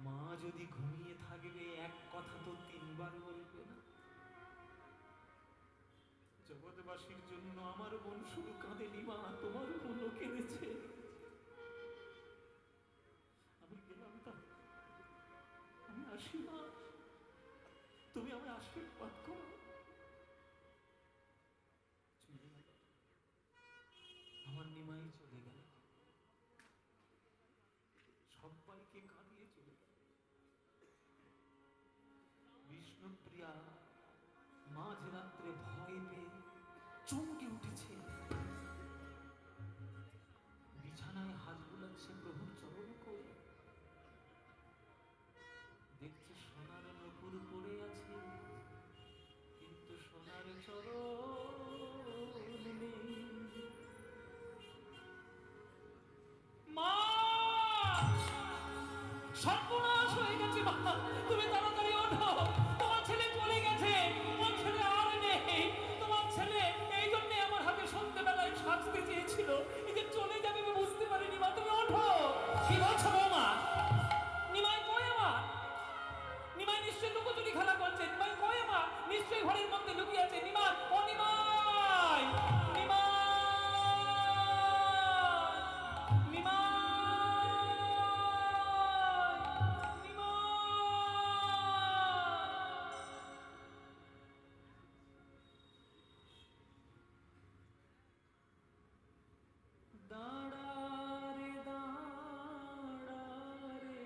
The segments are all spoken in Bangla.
মা যদি ঘুমিয়ে থাকবে এক কথা তো তিনবার বলবে না। জগৎবাসীর জন্য আমার মন শুধু কাঁদেনি মা, তোমার মনও কেঁদেছে। আমি গেলাম, তা আমি আসি মা, তুমি আমায় আশীর্বাদ করো। চলে গেল, আমার নিমাই চলে গেল, সবাইকে কাঁদিয়ে চলে গেল। বিষ্ণুপ্রিয়া মাঝরাত্রে ভয় পেয়ে চমকে উঠেছে, বিছানায় হাত বুলাচ্ছে প্রভুর চরণ করে, দেখছে সোনার নূপুর পড়ে আছে, কিন্তু সোনার চরণ নেই। মা, সর্বনাশ হয়ে গেছে মা, তুমি তাড়াতাড়ি ওঠো, তোমার ছেলে চলে গেছে, তোমার ছেলে আর নেই। তোমার ছেলে এই জন্যে আমার হাতে সন্ধ্যেবেলায় শাস্তি চেয়েছিল, এই যে চলে যাবে আমি বুঝতে পারিনি মা, তুমি ওঠো। কি বলছো বৌমা? নিমাই কই আমার? নিমাই নিশ্চয়ই লুকোচুরি খেলা করছে, নিমাই কই আমার? নিশ্চয়ই ঘরের মধ্যে লুকিয়ে আছে। নিমাই, ও নিমাই, নিমাই, নিমাই, দাঁড়া রে দাঁড়া রে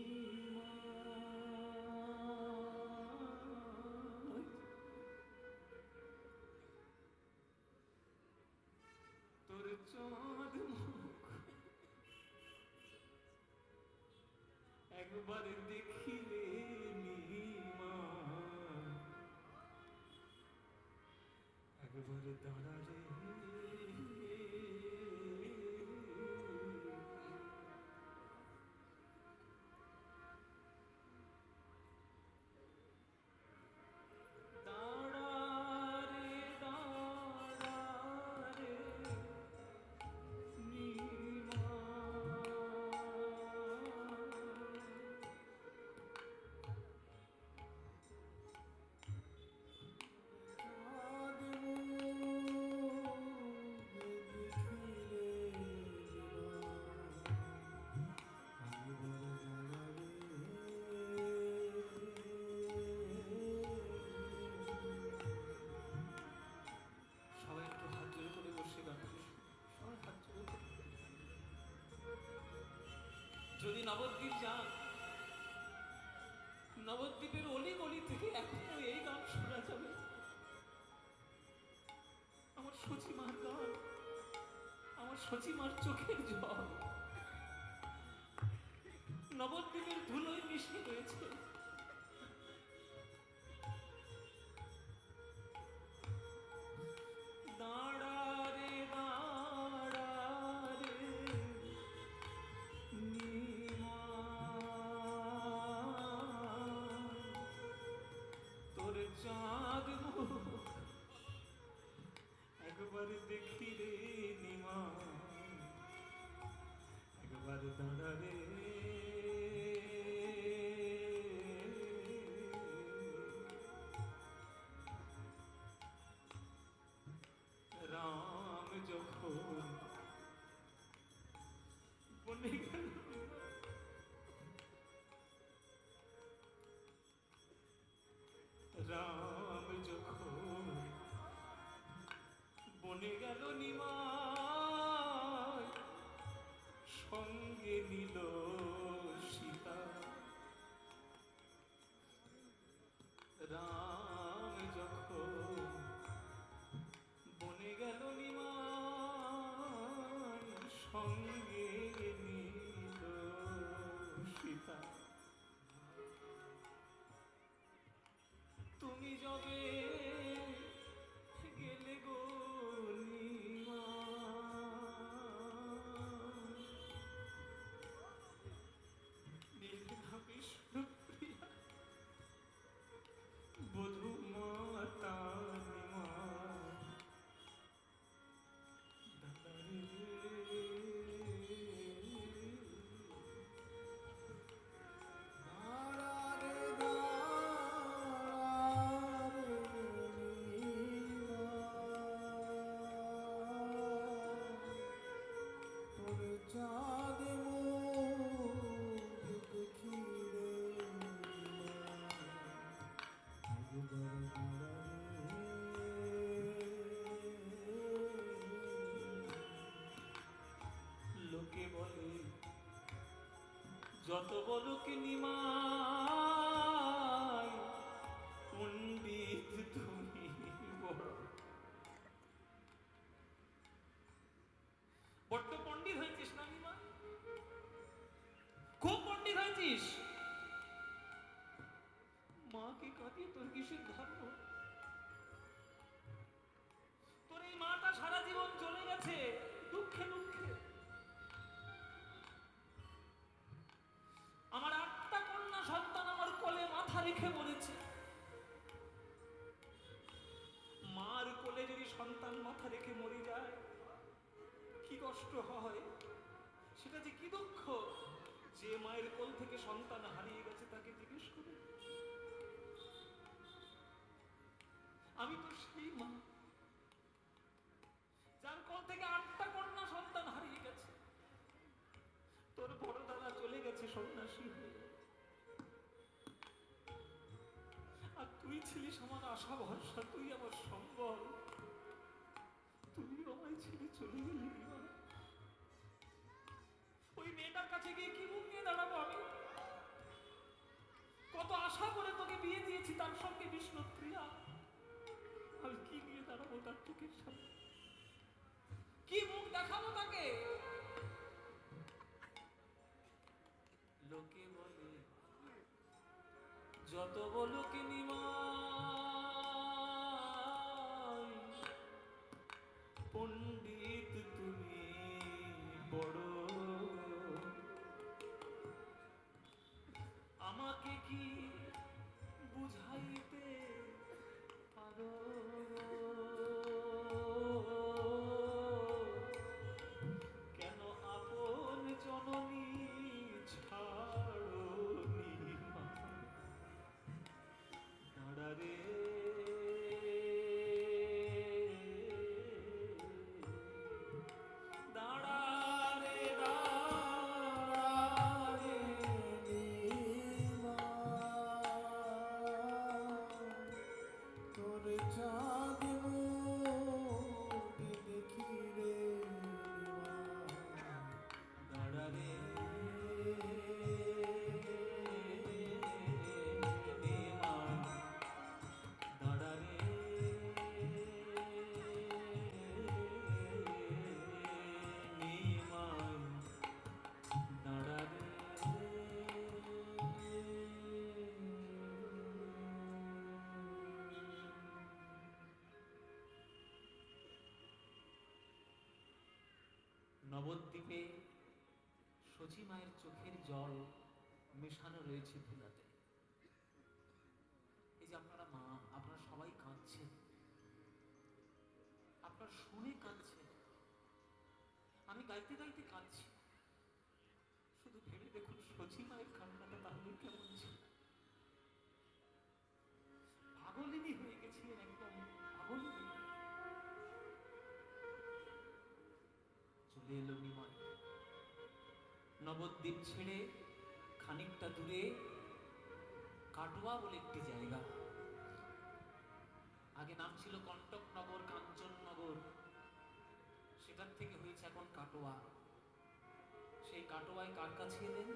নিমাই, তোর চাঁদ মুখ একবার দেখিলে নিমাই, একবার দাঁড়া রে, দাঁড়া রে দাঁড়া রে নিমাই, চাঁদ মুখ দেখিলে সবাই একটু হাত জোড় করে বসে গান, সবাই হাত জোড় করে। যদি নবদ্বীপ যান, নবদ্বীপের অলি গলি থেকে এখনো এই গান শোনা যাবে, আমার সচিমার গান, আমার সচিমার চোখের জল নবদ্বীপের ধুলোয় মিশে রয়েছে। দাঁড়া রে দাঁড়া রে নিমাই, তোর চাঁদ মুখ একবার দেখি রে নিমাই, একবার দাঁড়া রে। রাম যখন বনে গেল, রাম যখন বনে গেল নিমাই, তোর চাঁদ মুখ দেখি রে লোকে বলে যত বলুক নিমাই পণ্ডিত তুমি বড় বড্ড পণ্ডিত হয়েছিস না নিমাই, খুব পণ্ডিত হয়েছিস। মাকে কাঁদিয়ে তোর কিসের ধর্ম? তোর এই মাটা সারা জীবন চলে গেছে দুঃখে দুঃখে। আমার 8টা কন্যা সন্তান আমার কোলে মাথা রেখে মরেছে। মার কোলে যদি সন্তান মাথা রেখে মরে যায় কি কষ্ট হয়, সেটা যে কি দুঃখ। যে মায়ের কোল থেকে সন্তান হারিয়ে গেছে তাকে জিজ্ঞেস করে। আমি তো সেই মা যার কোল থেকে 8টা কন্যা সন্তান হারিয়ে গেছে। তোর বড় দাদা চলে গেছে সন্ন্যাসী হয়ে, আর তুই ছিলিস আমার আশা ভরসা, তুই আমার সম্বল। তুই আমায় ছেড়ে চলে গেলি। ওই মেয়েটার কাছে গিয়ে কি মুখ নিয়ে দাঁড়াবো আমি? কত আশা করে তোকে বিয়ে দিয়েছি, তার সঙ্গে বিষ্ণুপ্রিয়া। আমি কি নিয়ে দাঁড়াবো তার চোখের সামনে? কি মুখ দেখাবো তাকে? লোকে বলে যত বলুক নিমাই পণ্ডিত তুমি বড়। আমাকে কি বুঝাইতে পারো? কেন আপন জননী ছাড়ো নিমা? দাঁড়ারে দাঁড়ারে দাঁড়ারে নীমা তোর চাঁদ মুখ দেখি রে দাঁড়ারে নবদ্বীপে সচি মায়ের চোখের জল মেশানো রয়েছে ধুলাতে। এই যে আপনারা মা, আপনারা সবাই কাঁদছেন, আপনারা শুনে কাঁদছেন, আমি গাইতে গাইতে কাঁদছি। শুধু ভেবে দেখুন সচি মায়ের কান্নাটা তাহলে কেমন ছিল। পাগলিনী হয়ে গেছিলেন, একদম পাগলিনী। চলে এলো নিমাই নবদ্বীপ ছেড়ে খানিকটা দূরে কাটোয়া বলে একটি জায়গা। আগে নাম ছিল কণ্টকনগর, কাঞ্চননগর, সেটার থেকে হয়েছে এখন কাটোয়া। সেই কাটোয়ায় কার কাছে এলেন?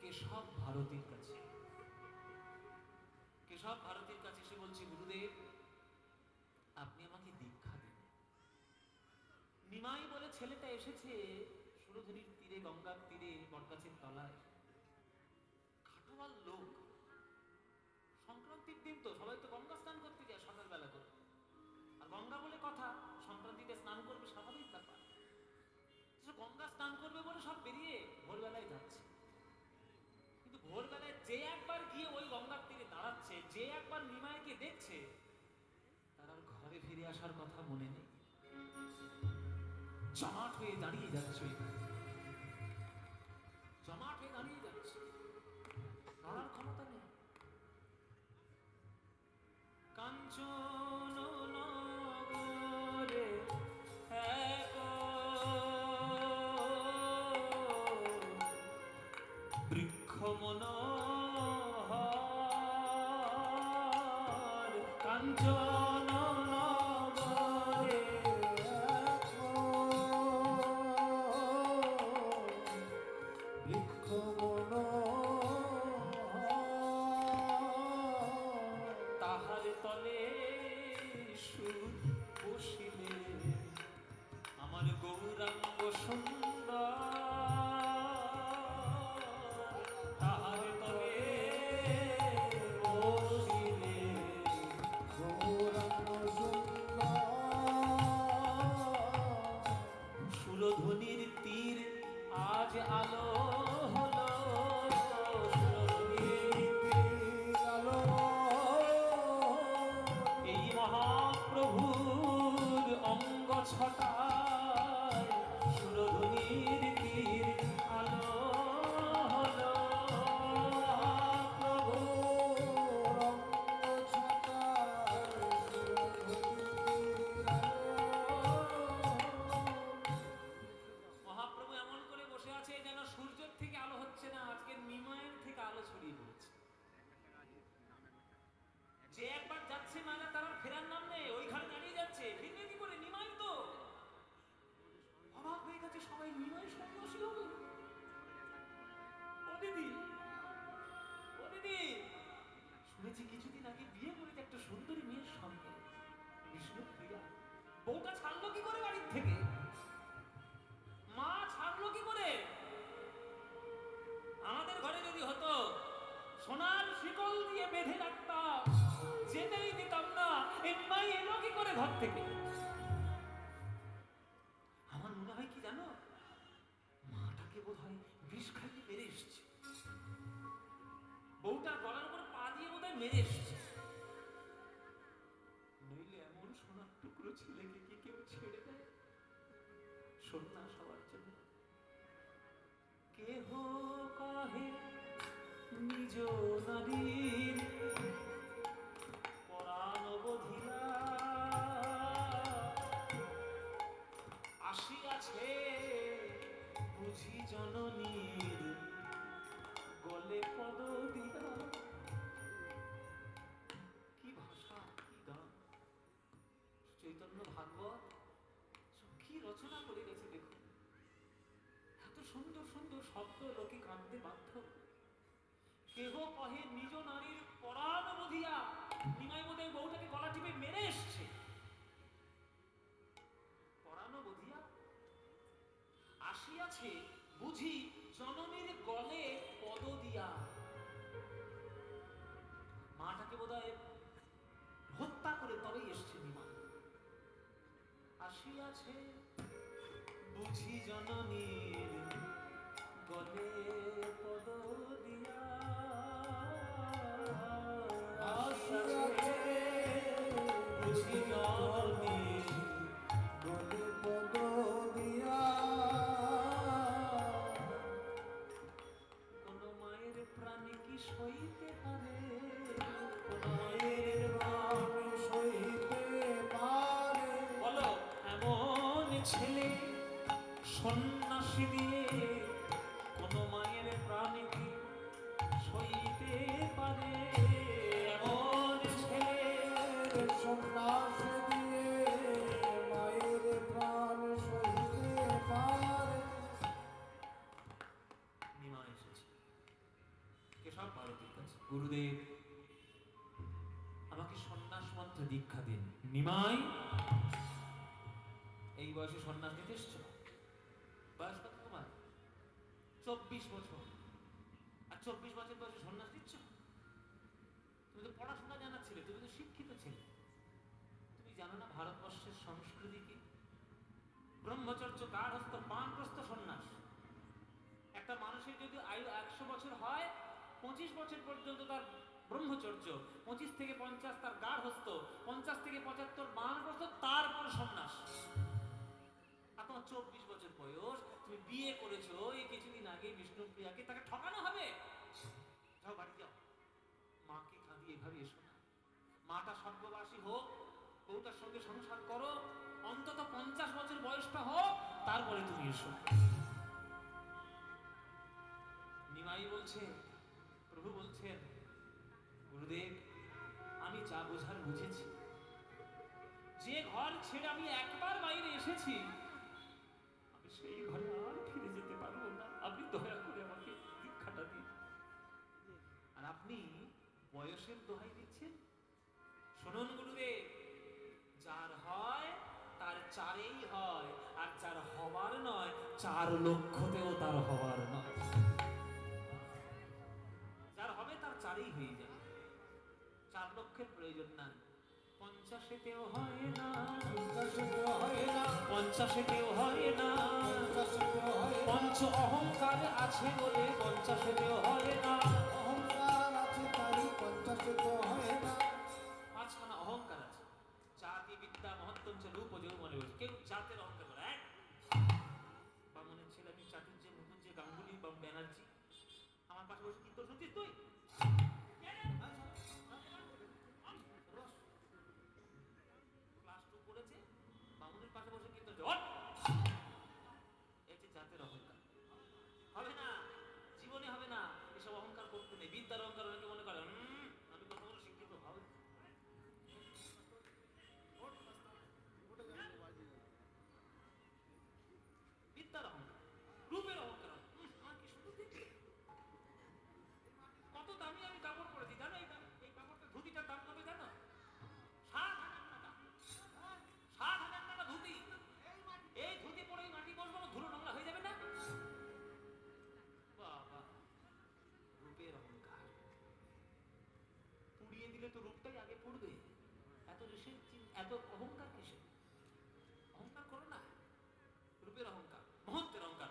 কেশব ভারতীর কাছে। কেশব ভারতীর কাছে এসে বলছি, গুরুদেব আপনি আমাকে দীক্ষা দিন। নিমাই বলে ছেলেটা এসেছে সুরধুরীর তীরে, গঙ্গার তীরে, বটগাছের তলায়। কাটোয়ার লোক, সংক্রান্তির দিন তো সবাই তো গঙ্গা স্নান করতে যায় সকালবেলা করে, আর গঙ্গা বলে কথা, সংক্রান্তিতে স্নান করবে স্বাভাবিক ব্যাপার। গঙ্গা স্নান করবে বলে সব বেরিয়ে ভোরবেলায় যাচ্ছে। কিন্তু ভোরবেলায় যে একবার গিয়ে ওই গঙ্গার তীরে দাঁড়াচ্ছে, যে একবার নিমাইকে দেখছে, তার আর ঘরে ফিরে আসার কথা মনে নেই। জমাট হয়ে দাঁড়িয়ে যাচ্ছে, জমাট হয়ে দাঁড়িয়ে যাচ্ছে, নড়ার ক্ষমতা নেই। কাঞ্চন নগরে এক বৃক্ষ মনোহর কাঞ্চন নগরে বৃক্ষ মনোহর তাহার তলে সুর বসিলে আমার গৌরাঙ্গ সুন্দর তাহার তলে বসিলে গৌরাঙ্গ সুন্দর সুরধ্বনির তীর আজ আলো হলো সুরধ্বনির আলো এই মহাপ্রভুর অঙ্গ ছটায় সুরধ্বনির তীর আলো হলো প্রভু রঙ্গ ছটায় সুরধুনীর মহাপ্রভু এমন করে বসে আছে যেন সূর্যের থেকে আলো হচ্ছে না, আজকে নিমায়ের থেকে আলো ছড়িয়ে পড়ছে। যে একবার যাচ্ছে মানে তার আর ফেরার নাম নেই, ওইখানে দাঁড়িয়ে যাচ্ছে। ফিরবে কি করে? নিমাই তো অবাক হয়ে গেছে সবাই, নিমাই সন্ন্যাসী হবে? ও দিদি, ও দিদি, শুনেছি কিছুদিন আগে বিয়ে করেছে একটা সুন্দরী মেয়ের সঙ্গে, বিষ্ণুপ্রিয়া। বউটা ছাড়লো কি করে বাড়ির থেকে? মা ছাড়লো কি করে? আমাদের ঘরে যদি হতো সোনার শিকল দিয়ে বেঁধে রাখতাম, যেতেই দিতাম না। এমনি এলো কি করে ঘর থেকে? আমার মনে হয় কি জানো, মাটাকে বোধ হয় বিষ খাইয়ে মেরে এসছে, বউটার গলার উপর পা দিয়ে বোধ হয় মেরে এসছে। নইলে এমন সোনার টুকরো ছেলেকে কি কেউ ছেড়ে দেয় সন্ন্যাস হওয়ার জন্য? কেহ কহে নিজ নারীর পরাণ বধিরা আসিয়াছে বুঝি জননীর গলে পদ দিয়া। কি ভাষা, কি গান! চৈতন্য ভাগবত কি রচনা করে গেছে দেখুন। এত সুন্দর সুন্দর শব্দ লোকে কাঁদতে বাধ্য। কেহ কহে নিজ নারীর পরাণ বধিয়া, নিমাই বোধহয় বউটাকে গলা টিপে মেরে এসছে। পরাণ বধিয়া আসিয়াছে বুঝি জননীর গলে পদ দিয়া। মাটাকে বোধহয় হত্যা করে তবেই এসছে নিমাই। আসিয়াছে বুঝি জননীর গলে পদ দিয়া। আসিয়াছে বুঝি জননীর গলে পদ দিয়া। কোন মায়ের প্রাণে কি সইতে পারে? কোন মায়ের প্রাণ সইতে পারে। বলো, এমন ছেলে সন্ন্যাসী দিয়ে কোন মায়ের প্রাণে কি সইতে পারে? এমন ছেলে সন্ন্যাস দিয়ে মায়ের প্রাণ সইতে পারে। নিমা এসেছে কেশব ভারতীর কাছে। গুরুদেব, আমাকে সন্ন্যাস মন্ত্রে দীক্ষা দিন। নিমাই, এই বয়সে সন্ন্যাস নিতে এসছো? বয়স কত তোমার? 24 বছর। আর 24 বছর বয়সে সন্ন্যাস দিচ্ছ? তুমি তো পড়াশোনা জানা ছিলে, তুমি তো শিক্ষিত ছিলে। তুমি জানো না ভারতবর্ষের সংস্কৃতি কি? ব্রহ্মচর্য, গার্হস্থ, বানপ্রস্থ সন্ন্যাস। একটা মানুষের যদি আয়ু 100 বছর হয়, 25 বছর পর্যন্ত তার ব্রহ্মচর্য, 25 থেকে 50 তার গার্হস্থ, 50 থেকে 75 বানপ্রস্থ, তারপর সন্ন্যাস। আর তোমার 24 বছর বয়স, তুমি বিয়ে করেছো এই কিছুদিন আগে বিষ্ণুপ্রিয়াকে, তাকে ঠকানো হবে? যাও বাড়ি যাও, মাকে কাঁদিয়ে এভাবে এসো না। মাটা স্বর্গবাসী হোক, বউটার সঙ্গে সংসার করো, অন্তত 50 বছর বয়সটা হোক, তারপরে তুমি এসো। নিমাই বলছে বলছে, প্রভু বলছেন, গুরুদেব আমি যা বোঝার বুঝেছি। যে ঘর ছেড়ে আমি একবার বাইরে এসেছি, আমি সেই ঘরে আর ফিরে যেতে পারবো না। আপনি দয়া করে আমাকে দীক্ষাটা দিন। আর আপনি বয়সের দোহাই দিচ্ছেন? শুনুন গুরুদেব, যার হয় তার চারেই হয়, আর যার হবার নয় 4 লক্ষতেও তার হবার নয়। যার হবে তার চারেই হয়ে যাবে, 4 লক্ষের প্রয়োজন নাই। 50-তেও হয় না, 50-তেও হয় না, 50-তেও হয় না, 50-তেও হয় না। পঞ্চ অহংকার আছে বলে 50-তেও হয় না। অহংকার আছে তাই 50-তেও হয় না। 5খানা অহংকার আছে। জাতি বিদ্যা মহত্তম চ রূপ যৌবনে বসে। কেউ জাতের অহংকার করে, এক বামনের ছেলে, আমি চাটুর্যে মুখুজ্জে গাঙ্গুলি বা ব্যানার্জি, আমার পাশে বসে কীর্তন শুনছিস তুই? ক্লাস 2 পড়েছে, বামুনের পাশে বসে কীর্তন করছে। হট! এই যে জাতের অহংকার। হবে না, জীবনে হবে না। এসব অহংকার করতে নেই। বিদ্যার অহংকার অনেকে মনে করে আমি কত বড় শিক্ষিত, হবে বিদ্যার অহংকার, রূপের অহংকার। আমার কি সুন্দর দেখতে, কত দামি আমি কাপড় পরেছি জানো? এই কাপড়টা, ধুতিটার দাম কত জানো? 7,000 টাকা। 7,000 টাকা ধুতি। এই ধুতি পরে মাটি বসবো, ধুলো নোংরা হয়ে যাবে না? বাবা, রূপের অহংকার। পুড়িয়ে দিলে তো রূপটাই আগে পুড়বে। এত এত অহংকার কিসে? অহংকার করো না। রূপের অহংকার, মহত্বের অহংকার।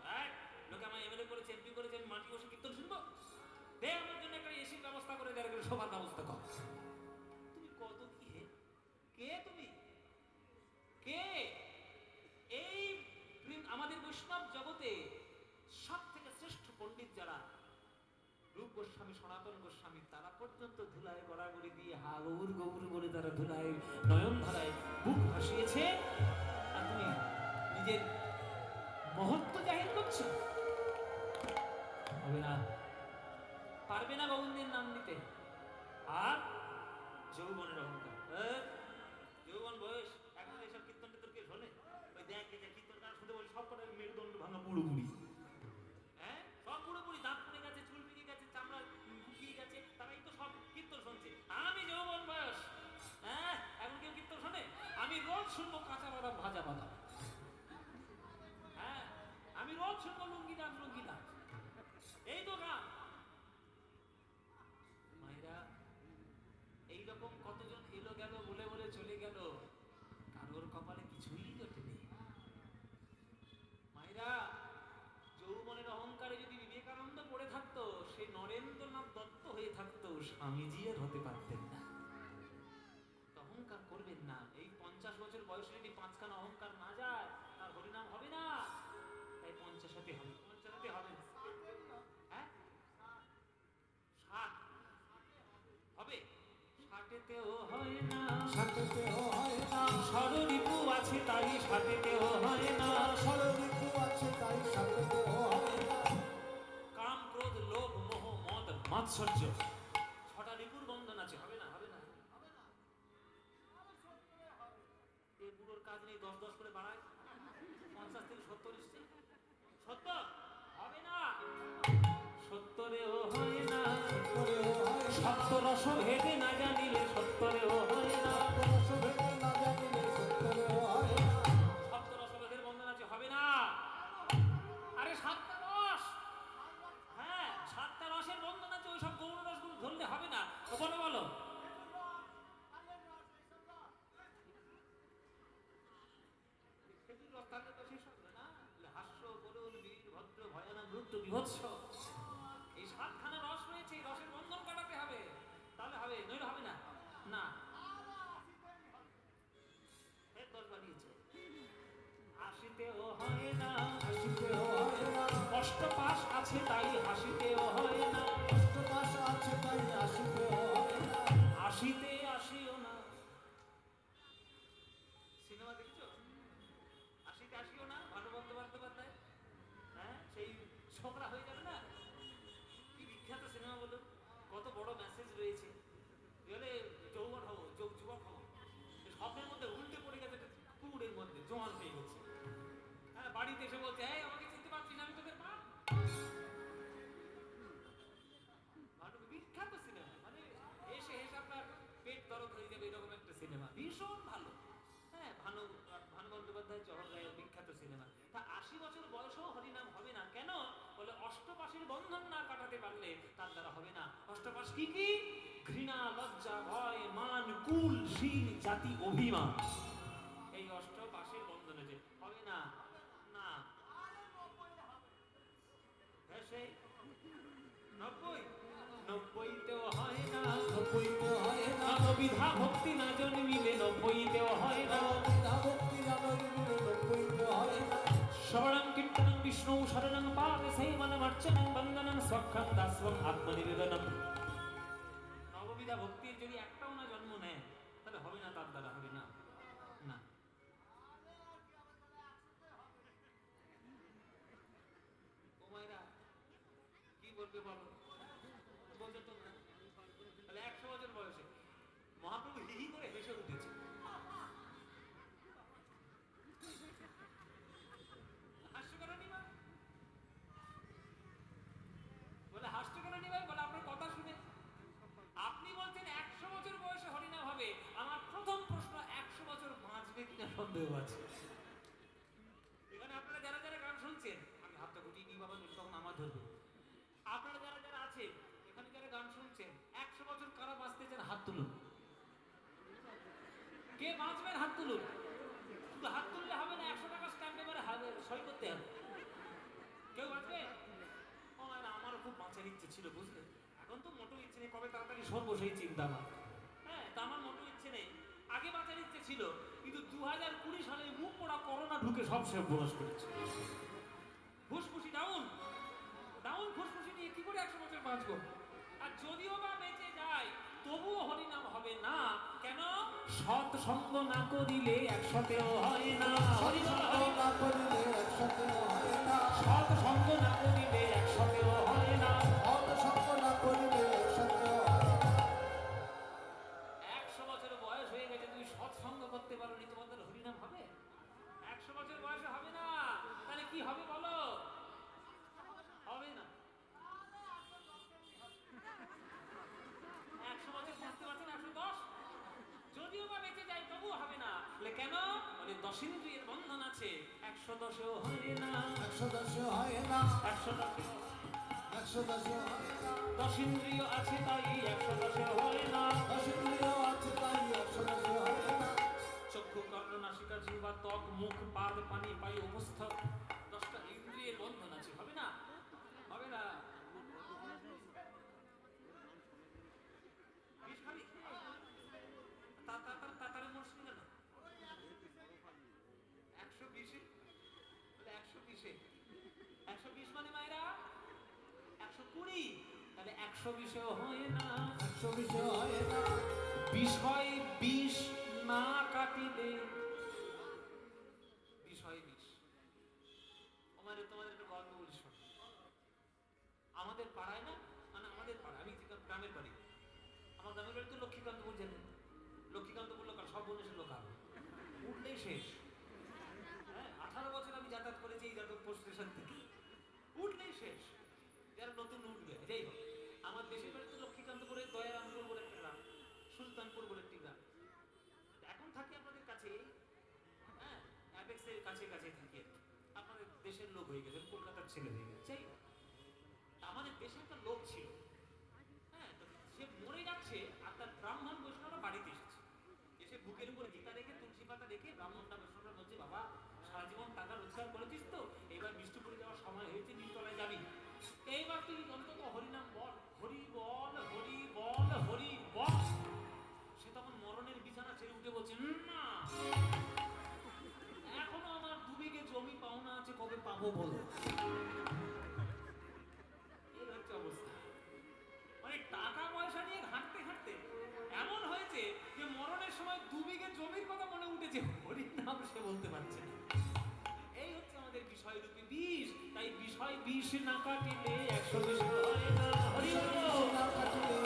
লোকে আমায় এমএলএ করেছে, এমপি করেছে, আমি মাটি বসে কীর্তন শুনবো? দে আমার জন্য একটা এসির ব্যবস্থা করে দেয়, সবার ব্যবস্থা কর। তুমি কত কি হে? কে তুমি? কে? এই আমাদের বৈষ্ণব জগতে সব থেকে শ্রেষ্ঠ পণ্ডিত যারা, রূপ গোস্বামী, সনাতন গোস্বামী, তারা পর্যন্ত ধুলায় গড়াগড়ি দিয়ে হাগুর গৌর করে তারা ধুলায় নয়ন ধারায় বুক ভাসিয়েছে। আর তুমি নিজের মহত্ব জাহির করছো? হবে না, পারবে না গোবিন্দের নাম নিতে। আর যৌবনের অহংকার, যৌবন বয়স, এখন এইসব কীর্তন টির্তন কে শোনে? ওই দেখ কীর্তন গান শুনতে বলি সব কটা মেরুদণ্ড ভাঙা পুরোপুরি। হ্যাঁ, সব পুরোপুরি দাঁত পড়ে গেছে, চুল পেকে গেছে, চামড়া শুকিয়ে গেছে, তারাই তো সব কীর্তন শুনছে। আমি যৌবন বয়স, হ্যাঁ, এখন কেউ কীর্তন শোনে? আমি রোজ শুনবো কাঁচা বাদাম, ভাজা বাদাম। হ্যাঁ, আমি রোজ শুনবো লুঙ্গি নাচ, লুঙ্গি নাচ। এই তো গান। মায়েরা, এইরকম কতজন এলো গেল, বলে বলে চলে গেল, কারোর কপালে কিছুই জোটেনি। মায়েরা, যৌবনের অহংকারে যদি বিবেকানন্দ পড়ে থাকতো, সে নরেন্দ্রনাথ দত্ত হয়ে থাকতো, স্বামীজি আর হতে পারতেন না। অহংকার করবেন না। এই 50 বছর বয়সে যদি 5খানা অহংকার না যায়, তার হরিনাম হবে না। তাই 50-তে হবে, 50-তে হবে না। হ্যাঁ, 60 হবে, 60-তেও হয় না, 60-তেও হয় না। ষড়রিপু আছে তাই 60-তেও হয় না। ষড়রিপু আছে তাই 60-তেও হয় না। কাম, ক্রোধ, লোভ, মোহ, মদ, মাৎসর্য, 6টা রিপুর বন্ধন আছে। হবে না, হবে না। এই বুড়োর কাজ নেই, 10-10 করে বাড়ায়, 50 থেকে 70 এসছে। 70 হবে না, 70-এও হয় না। 70-তেও হয় না। সপ্তরস ভেদে না জানিলে 70-এও হয় না। রসভেদে না জানিলে 70-তেও হয় না। সপ্তরস ভেদের বন্ধন আছে, হবে না। আরে 7টা রস, হ্যাঁ 7টা রসের বন্ধন আছে, ওই সব গৌণ রসগুলো ধরলে হবে না। বলো বলো, হাস্য, করুণ, বীর, ভদ্র, ভয়ানক, রুদ্র, বিভৎস, এই 7খানা রস রয়েছে। এই রসের বন্ধন কাটাতে হবে, তাহলে হবে, নইলে হবে না। না, 10 বাড়িয়েছে। 80-তেও হয় না, 80-তেও হয় না। অষ্টপাশ আছে তাই 80-তেও হয় না। অষ্টপাশ আছে তাই 80-তেও হয় না। 80-তে আসিও না। সিনেমা দেখেছো? 80-তে আসিও না, ভানু বন্দ্যোপাধ্যায়। হ্যাঁ, সেই ছোকরা হয়ে যাবে না, কি বিখ্যাত বড় মেসেজ রয়েছে, এবারে যৌবন হবো, যুবক হবো, স্বপ্নের মধ্যে উল্টে পড়ে গেছে একটা কুকুরের মধ্যে, জোয়ান হয়ে গেছে। হ্যাঁ, বাড়িতে এসে বলছে, এই আমাকে চিনতে পারছিস না, আমি তোদের মা। ভালো বিখ্যাত সিনেমা, মানে এসে আপনার পেট দরদ হয়ে যাবে এরকম একটা সিনেমা, ভীষণ ভালো। হ্যাঁ, ভানু বন্দ্যোপাধ্যায়, জহর রায়ের বিখ্যাত সিনেমা। তা 80 বছর বয়সেও হরিনাম হবে না কেন? বলে অষ্টপাশীর বন্ধন না কাটাতে পারলে তার দ্বারা হবে না। অষ্টপাশ কি কি? ঘৃণা, লজ্জা, ভয়, মান, কুল, শীল, জাতি, অভিমান। এই অষ্টপাশীর বন্ধনে যে হবে না, না ভেসে 90তেও হয় না, 90তেও হয় না, নববিধা ভক্তি না জন্মিলে 90তেও হয় না। বিনা ভক্তি না জন্মিলে 90তেও হয় না। শ্রবণং কীর্তনং বিষ্ণু শরণং পাদে সেবনম অর্চনং বন্দনং সক্ষং দাস্বং আত্মনিবেদনম। নববিধা ভক্তির যদি একটাও না জন্ম নেয় তাহলে হবে না, তার দ্বারা হবে না, না। ও মায়েরা কি বলবে বলো, বলছো তো না? তাহলে 100 বছর বয়সে মহাপ্রভু হি হি করে হেসে উঠেছে। হাস্যকর নিবা বলে, হাস্যকর নিবা বলে আপনার কথা শুনে আপনি বলছেন 100 বছর বয়সে হরিনাম হবে। আমার প্রথম প্রশ্ন, 100 বছর বাঁচবে কিনা সন্দেহ আছে। এখানে আপনারা যারা যারা গান শুনছেন, আমি হাতটা গুটিয়ে নিই বাবা, তখন আমার ধরবে। আপনারা যারা যারা আছেন এখানে যারা গান শুনছেন, 100 বছর কারা বাঁচতে চান হাত তুলুন। কে বাঁচবেন হাত তুলুন। শুধু হাত তুললে হবে না, 100 টাকা স্ট্যাম্প পেপারে সই করতে হবে। কেউ বাঁচবে? ও না, আমারও খুব বাঁচার ইচ্ছে ছিল বুঝলে, এখন তো মোটো ইচ্ছে নেই, কবে তাড়াতাড়ি সরবো সেই চিন্তা আমার। হ্যাঁ, তা আমার মোটো ইচ্ছে নেই, আগে বাঁচার ইচ্ছে ছিল, কিন্তু 2020 সালে মুখ পড়া করোনা ঢুকে সব শেষ বরস করেছে। ফুসফুসি ডাউন, ফুসফুসি নিয়ে কি করে 100 বছর বাঁচবো? আর যদিও বা বেঁচে যায় তবুও হরিনাম হবে না কেন? সৎ সঙ্গ না করিলে একসাথেও হয় না। সৎসঙ্গ না করিলে একসাথেও হয় না, সৎ সঙ্গ না করিলে একসাথেও হয় না। সৎসঙ্গ না করিলে একসাথেও হয় না। 100 বছর বয়স হয়ে গেছে, তুমি সৎসঙ্গ করতে পারোনি, তোমাদের হরিনাম হবে? 100 বছর বয়সে হবে না, তাহলে কি হবে বলো? হবে না। 100 বছর বাঁচতে পারছেন, 110, যদিও বা বেঁচে যায় তবুও হবে না। বলে কেন? বলে দশিন্দ্রিয়ের বন্ধন আছে, 110এও হয় না, 110 হয় না, 110এও 110 হয় না, দশিন্দ্রিয় আছে তাই 110এও হয় না। 10 ইন্দ্রিয় আছে তাই 110 হয় না। চক্ষু, কর্ণ, নাসিকা, জিহ্বা, ত্বক, মুখ, পাদ, পানি, পায়ু, উপস্থ 10টা ইন্দ্রিয়ের বন্ধন আছে, হবে না, হবে না। বিষ খাবি? তাড়াতাড়ি মরছিস কেন? 120-এ? বলে 120-এ, 120 মানে মায়েরা 120, তাহলে 120-এও হয় না, 120 হয় না। বিষয় বিষ না কাটিলে বিষয় বিষ। তোমাদের একটা গল্প বলি শোনো। আমাদের পাড়ায় না, মানে আমাদের পাড়া, আমি গ্রামের বাড়ি, আমার গ্রামের বাড়ি তো লক্ষ্মীকান্তপুর জানেন। লক্ষ্মীকান্তপুর লোকাল, সব বন্ধুদের লোকাল, উঠলেই শেষ। হ্যাঁ, 18 বছর আমি যাতায়াত করেছি এই যাদবপুর স্টেশন থেকে, উঠলেই শেষ। যারা নতুন উঠবে, যাই হোক, আমার দেশের বাড়ি তো লক্ষ্মীকান্তপুরের দয়ারামপুর বলে একটা গ্রাম, সুলতানপুর বলে একটি গ্রাম। এখন থাকি আপনাদের কাছে, হ্যাঁ, অ্যাপেক্সের কাছে কাছে থাকি। আপনাদের দেশের লোক হয়ে গেছে, কলকাতার ছেলে হয়ে গেছে। যাই হোক, আমাদের দেশে একটা লোক ছিল, হ্যাঁ, তো সে মরে যাচ্ছে আর তার ব্রাহ্মণ বৈষ্ণবরা বাড়িতে এসেছে। এসে বুকের উপরে গীতা রেখে, তুলসী পাতা রেখে ব্রাহ্মণটা বৈষ্ণবরা বলছে, বাবা সারা জীবন টাকা রোজগার করেছিস তো, এবার বিষ্ণুপুরে যাওয়ার সময় হয়েছে, নিমতলায় যাবি, এইবার তুই অন্তত হরিনাম বল, হরি বল, হরি বল, হরি বল। সে তখন মরণের বিছানা ছেড়ে উঠে বলছে, না, এখনো আমার 2 বিঘে জমি পাওনা আছে, কবে পাবো বলো। এই হচ্ছে অবস্থা, মানে টাকা পয়সা নিয়ে ঘাঁটতে ঘাঁটতে এমন হয়েছে যে মরণের সময় 2 বিঘে জমির কথা মনে উঠেছে, হরির নাম সে বলতে পারছে না। এই হচ্ছে আমাদের বিষয় রূপী বিষ। তাই বিষয় বিষ না কাটিলে 120 হয় না। হরি বল। না কাটিলে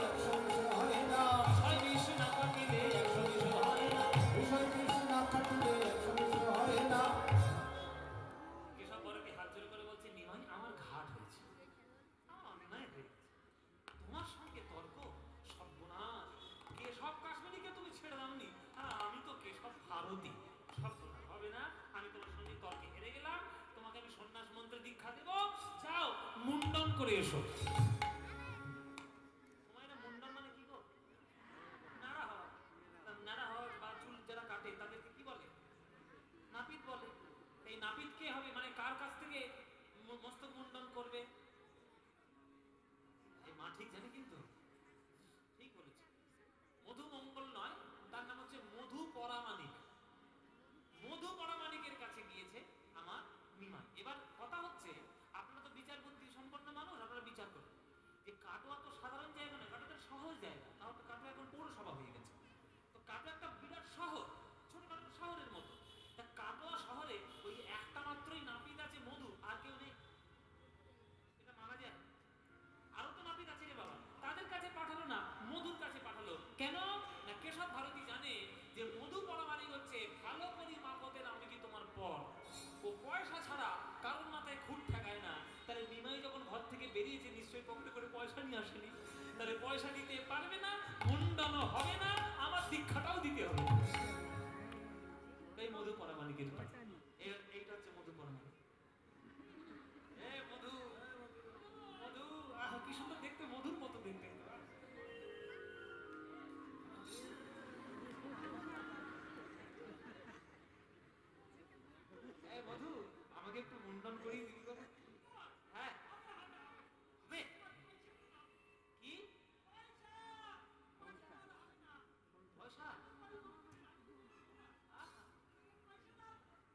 সব ভারতী, সব প্রণাম হবে না। আমি তোমার সঙ্গে তর্কে হেরে গেলাম, তোমাকে আমি সন্ন্যাস মন্ত্রে দীক্ষা দেব। যাও মুন্ডন করে এসো। তোমার এটা মুন্ডন মানে কি গো? নাড়া হওয়া। নাড়া হওয়া বা চুল যারা কাটে তাদেরকে কি বলে? নাপিত বলে। এই নাপিত কে হবে, মানে কার কাছ থেকে মস্তক মুন্ডন করবে? এই মা ঠিক জানে, কিন্তু ঠিক বলেছে। মধু মঙ্গল নয়, তার নাম হচ্ছে মধু পরামানিক। মধু পরামানিকের কাছে গিয়েছে আমার নিমাই। এবার কথা হচ্ছে, আপনারা তো বিচার বুদ্ধি সম্পন্ন মানুষ, আপনারা বিচার করুন যে কাটোয়া তো সাধারণ জায়গা নয়, কাটোয়া একটা সহজ জায়গা। তাও তো কাটোয়া এখন পৌরসভা হয়ে গেছে। তো কাটোয়া একটা বিরাট শহর, ছোটখাটো শহরের মতো। তা কাটোয়া শহরে ওই একটা মাত্রই নাপিত আছে মধু, আর কেউ নেই, এটা মানা যায়? আরো তো নাপিত আছে রে বাবা, তাদের কাছে পাঠালো না, মধুর কাছে পাঠালো। কেন না, কেশব ভারতী জানে যে মধু পরামানিক হচ্ছে ভালো করি মাপতের আমি কি তোমার পর। ও পয়সা ছাড়া কারোর মাথায় খুঁট ঠেকায় না। তাহলে নিমাই যখন ঘর থেকে বেরিয়েছে, নিশ্চয়ই পকেটে করে পয়সা নিয়ে আসেনি। তাহলে পয়সা দিতে পারবে না, মুন্ডনও হবে না, আমার দীক্ষাটাও দিতে হবে। এই মধু পরামানিকের কথা। এইটা হচ্ছে মধু পরামানিক। এ মধু, মধু, আহ কি সুন্দর দেখতে, মধুর মতো দেখতে। এই মধু, আমাকে একটু মুন্ডন করিয়ে দিবি তো? হ্যাঁ, হবে। কি পয়সা?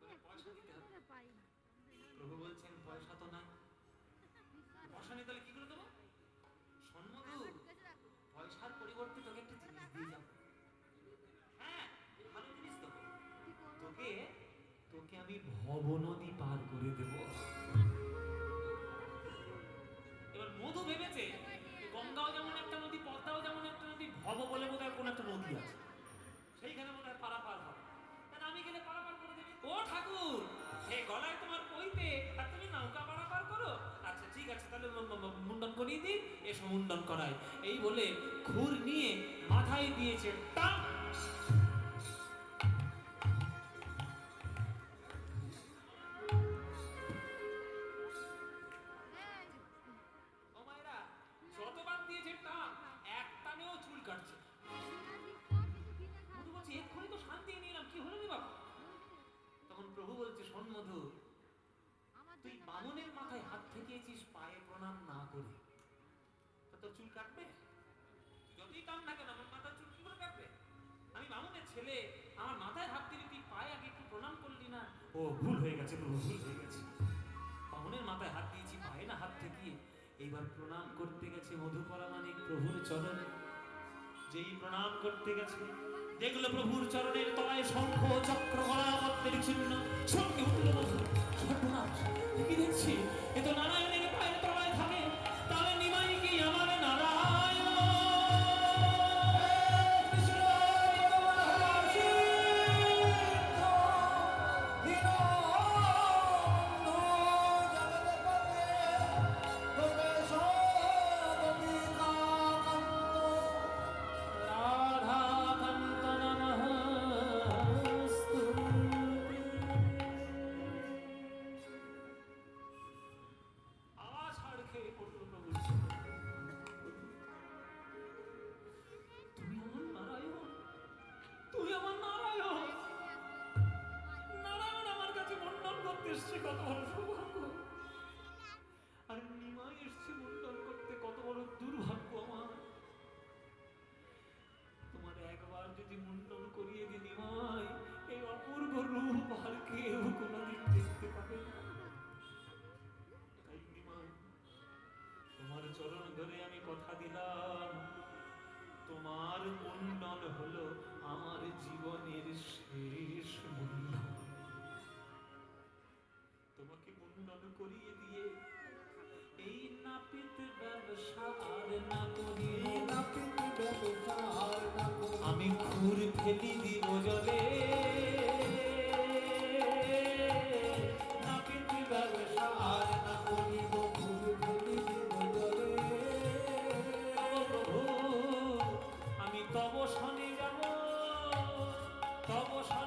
তোকে পয়সা দিতে হবে। প্রভু বলছেন পয়সা তো নাই। পয়সা নেই তাহলে কি করে দেবো? শোন মধু, পয়সার পরিবর্তে তোকে একটা জিনিস দিয়ে যাবো। হ্যাঁ, ভালো জিনিস দেবো তোকে। তোকে আমি ভবনদী পার করে দেব। এবার মধু ভেবেছে গঙ্গাও যেমন একটা নদী, পদ্মাও যেমন একটা নদী, ভব বলে বোধহয় কোন একটা নদী আছে, সেইখানে মনে হয় পারাপার হবে। তাহলে আমি গেলে পারাপার করে দেবে। ও ঠাকুর, হে গলায় তোমার কইতে, আর তুমি নৌকা পারাপার করো? আচ্ছা ঠিক আছে, তাহলে মুন্ডন করিয়ে দিই, এসো মুন্ডন করাই। এই বলে খুর নিয়ে মাথায় দিয়েছে টাক। ও মায়েরা, যতবার দিয়েছে টাক, এক টানেও চুল কাটছে। মধু বলছে এক্ষুনি তো শান্তি নিলাম, কি হলো রে বাবা? তখন প্রভু বলছে, শোন মধু, তুই বামনের মাথায় হাত ঠেকিয়েছিস পায়ে প্রণাম না করে, তা তোর চুল কাটবে? যতই কাম না কেন, আমার মাথার চুল কি করে কাটবে? আমি বামুনের ছেলে, আমার মাথায় হাত দিলি, তুই পায়ে আগে একটু প্রণাম করলি না? ও ভুল হয়ে গেছে প্রভু, ভুল হয়ে গেছে। বামুনের মাথায় হাত দিয়েছি, পায়ে না হাত ঠেকিয়ে। এইবার প্রণাম করতে গেছে মধু পরামানিক প্রভুর চরণে। যেই প্রণাম করতে গেছে, দেখলো প্রভুর চরণের তলায় শঙ্খ চক্র গলা পদ্মের চিহ্ন। সঙ্গে উঠল মধু, সর্বনাশ, কি দেখছি, এ তো নারায়ণের পায়ের তলায় থাকে। তাহলে নিমাই কি আমার নারায়ণ? আর নিমাই এসছে মুন্ডন করতে, কত বড় দুর্ভাগ্য আমার। তোমার একবার যদি মুন্ডন করিয়ে দিই নিমাই, এই অপূর্ব রূপ আর কেউ কোনোদিন দেখতে পাবে না। তাই নিমাই, তোমার চরণ ধরে আমি কথা দিলাম, তোমার মুন্ডন হলো আমার জীবনের শেষ মুন্ডন। তোমাকে মুন্ডন করিয়ে দিয়ে এই নাপিত ব্যবসা আর না করি, আমি খুর ফেলি দিব জলে। নাপিত ব্যবসা আর না করিব, খুর ফেলি দিব জলে। প্রভু, আমি তব শনে যাব, তব শনে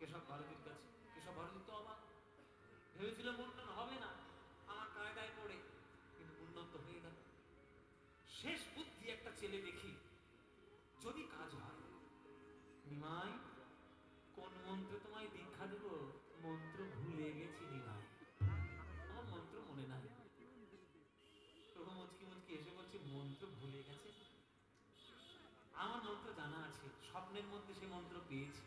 কেশব ভারতীর কাছে। কেশব ভারতী তো অবাক, ভেবেছিল মুন্ডন হবে না আমার কায়দায় পড়ে, কিন্তু মুন্ডন তো হয়ে গেল। শেষ বুদ্ধি একটা ছেলে দেখি, যদি কাজ হয়। নিমাই, কোন মন্ত্র তোমায় দীক্ষা দেব? মন্ত্র ভুলে গেছি নিমাই, আমার মন্ত্র মনে নাই। প্রভু মুচকি মুচকি এসে বলছে, মন্ত্র ভুলে গেছে? আমার মন্ত্র জানা আছে, স্বপ্নের মধ্যে সে মন্ত্র পেয়েছি।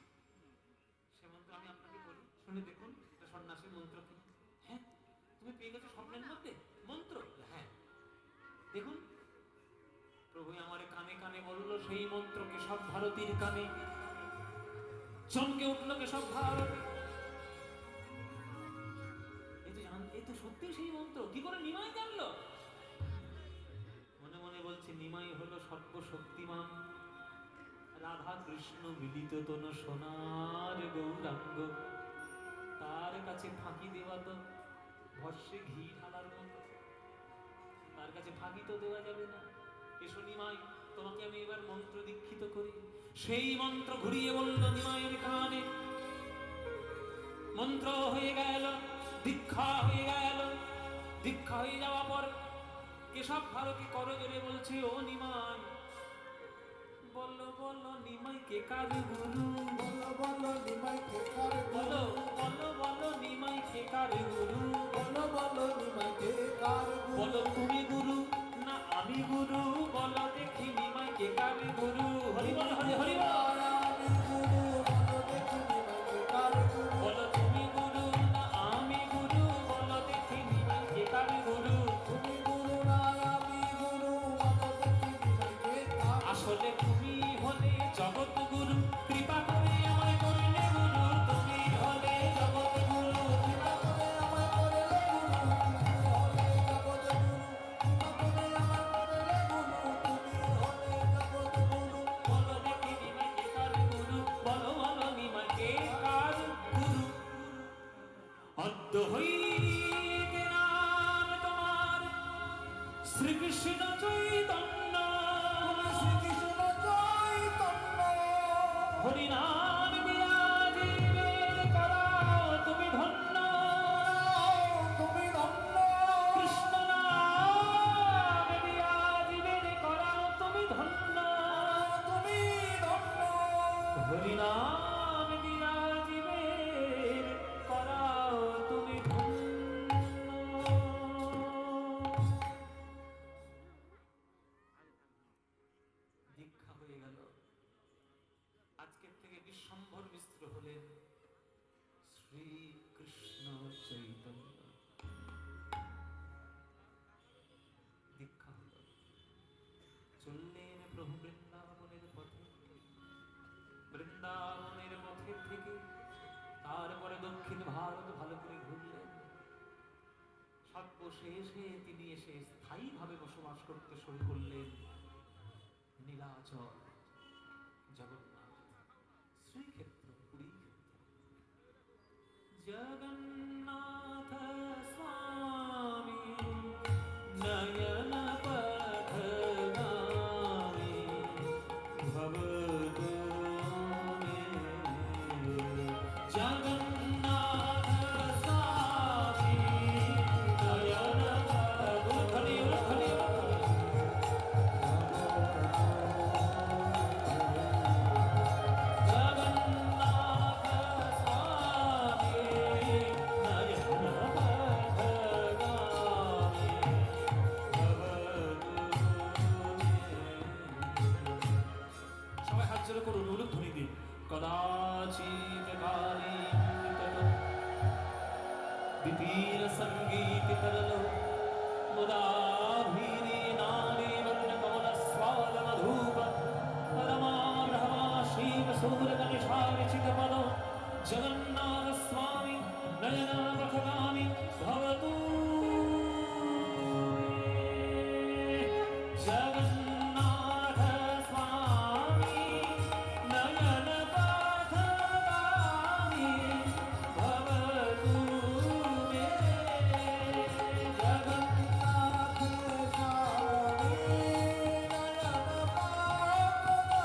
সে মন্ত্র আমি আপনাকে বলি, শুনে দেখুন। সন্ন্যাসীর মন্ত্র কি? হ্যাঁ, তুমি পেয়ে গেছো স্বপ্নের মধ্যে মন্ত্র? হ্যাঁ, দেখুন। প্রভু আমার কানে কানে বললো সেই মন্ত্র। কেশব ভারতীর কানে চমকে উঠলো কেশব ভারতী। এই তো সত্যি সেই মন্ত্র। কি করে নিমাই জানলো? মনে মনে বলছে, নিমাই হলো সর্বশক্তিমান রাধা কৃষ্ণ মিলিত তনু সোনার গৌরাঙ্গ। তার কাছে ফাঁকি দেওয়া তো ভস্যে ঘি ঢালার মতো, তার কাছে ফাঁকি তো দেওয়া যাবে না। এসো নিমাই, তোমাকে আমি এবার মন্ত্র দীক্ষিত করি। সেই মন্ত্র ঘুরিয়ে বলল নিমাইয়ের কানে। মন্ত্র হয়ে গেল, দীক্ষা হয়ে গেল। দীক্ষা হয়ে যাওয়া পর কেশব ভারতী করজোরে বলছে, ও নিমাই, বলো বলো নিমাই কে কার গুরু? বলো বলো নিমাই কে কার বলো গুরু? বলো বলো নিমাই কে কার গুরু? বলো বলো নিমাই কে কার গুরু? বলো তুমি গুরু না আমি গুরু? বলো দেখি নিমাই কে কার গুরু? হরি বল, হরি হরি বল। আমি গুরু, বলো দেখি নিমাই কে কার গুরু? বলো তুমি গুরু না আমি গুরু? বলো দেখি নিমাই কে কার গুরু? তুমি গুরু না আমি গুরু, বলো দেখি নিমাই কে কার? আসলে তুমি হলে জগৎ গুরু, কৃপা করে আমায় করলে গুরু। তুমি হলে জগৎ গুরু, কৃপা করে আমায় করলে গুরু। তুমি হলে জগৎ গুরু। কৃপা করে আমায় করলে গুরু। তুমি হলে জগৎ গুরু। বলো দেখি নিমাই কে কার গুরু? বলো বলো নিমাই কে কার গুরু? অদ্য হইতে নাম তোমার শ্রীকৃষ্ণ চৈতন্য। শ্রীকৃষ্ণ চৈতন্য। হরিনাম দিয়া জীবের করাও তুমি ধন্য। তুমি ধন্য। কৃষ্ণ নাম দিয়া জীবের করাও তুমি ধন্য। তুমি ধন্য। হরিনাম দিয়া জীবের করাও তুমি ধন্য। দীক্ষা হয়ে গেল। আজকের থেকে বিশ্বম্ভর মিশ্র হলেন শ্রীকৃষ্ণ চৈতন্য। দীক্ষা হল। চললেন প্রভু বৃন্দাবনের পথে। বৃন্দাবনের পথে থেকে তারপরে দক্ষিণ ভারত ভালো করে ঘুরলেন। সর্বশেষে তিনি এসে স্থায়ীভাবে বসবাস করতে শুরু করলেন নীলাচল জগন্নাথ শ্রীক্ষেত্র পুরী ক্ষেত্র। জগন্নাথ স্বামী নয়ন পথগামী ভবদোনে। জগন্নাথ স্বামী নয়ন পথগামী। সবাই হাত জোড় করুন, উলুধ্বনি দিন। কদাচিৎ কালে বিপিন সঙ্গীত করল মুদাভিরে নারী বর্ণ কমল স্বাদ মধুপ রমা রমা শিব সূর গণেশার্চিত পদ। জগন্নাথ স্বামী নয়ন পথগামী ভবতু। জগন্নাথ স্বামী নয়ন পথগামী ভবতু মে। জগন্নাথ স্বামী নয়ন পথগামী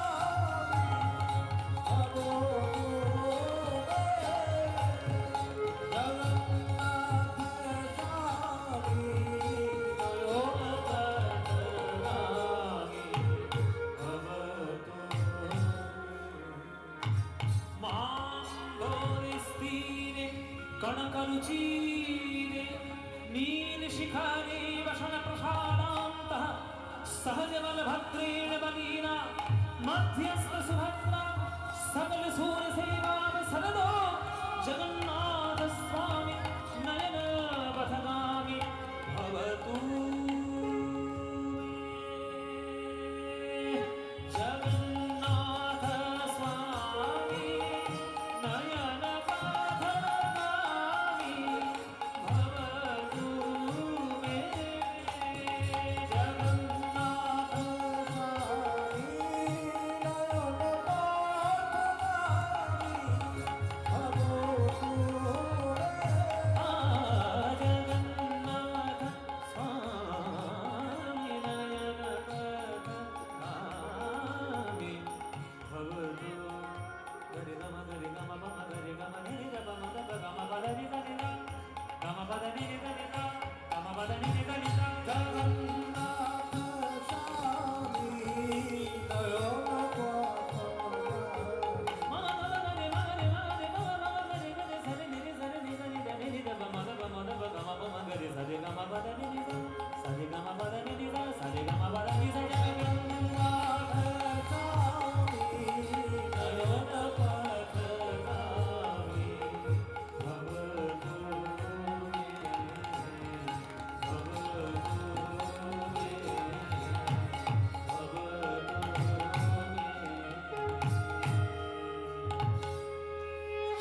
ভবতু মে। कनकरुचिरे नीलशिखारे वसनप्रसादान्तः सहजबलभद्रेण बलीना मध्यस्थसुभद्रा सकलसूरसेवां सरदो जगन्नाथस्वामी नयनपथगामी भवतु मे। जगन्नाथस्वामी नयनपथगामी भवतु मे। जगन्नाथ स्वामी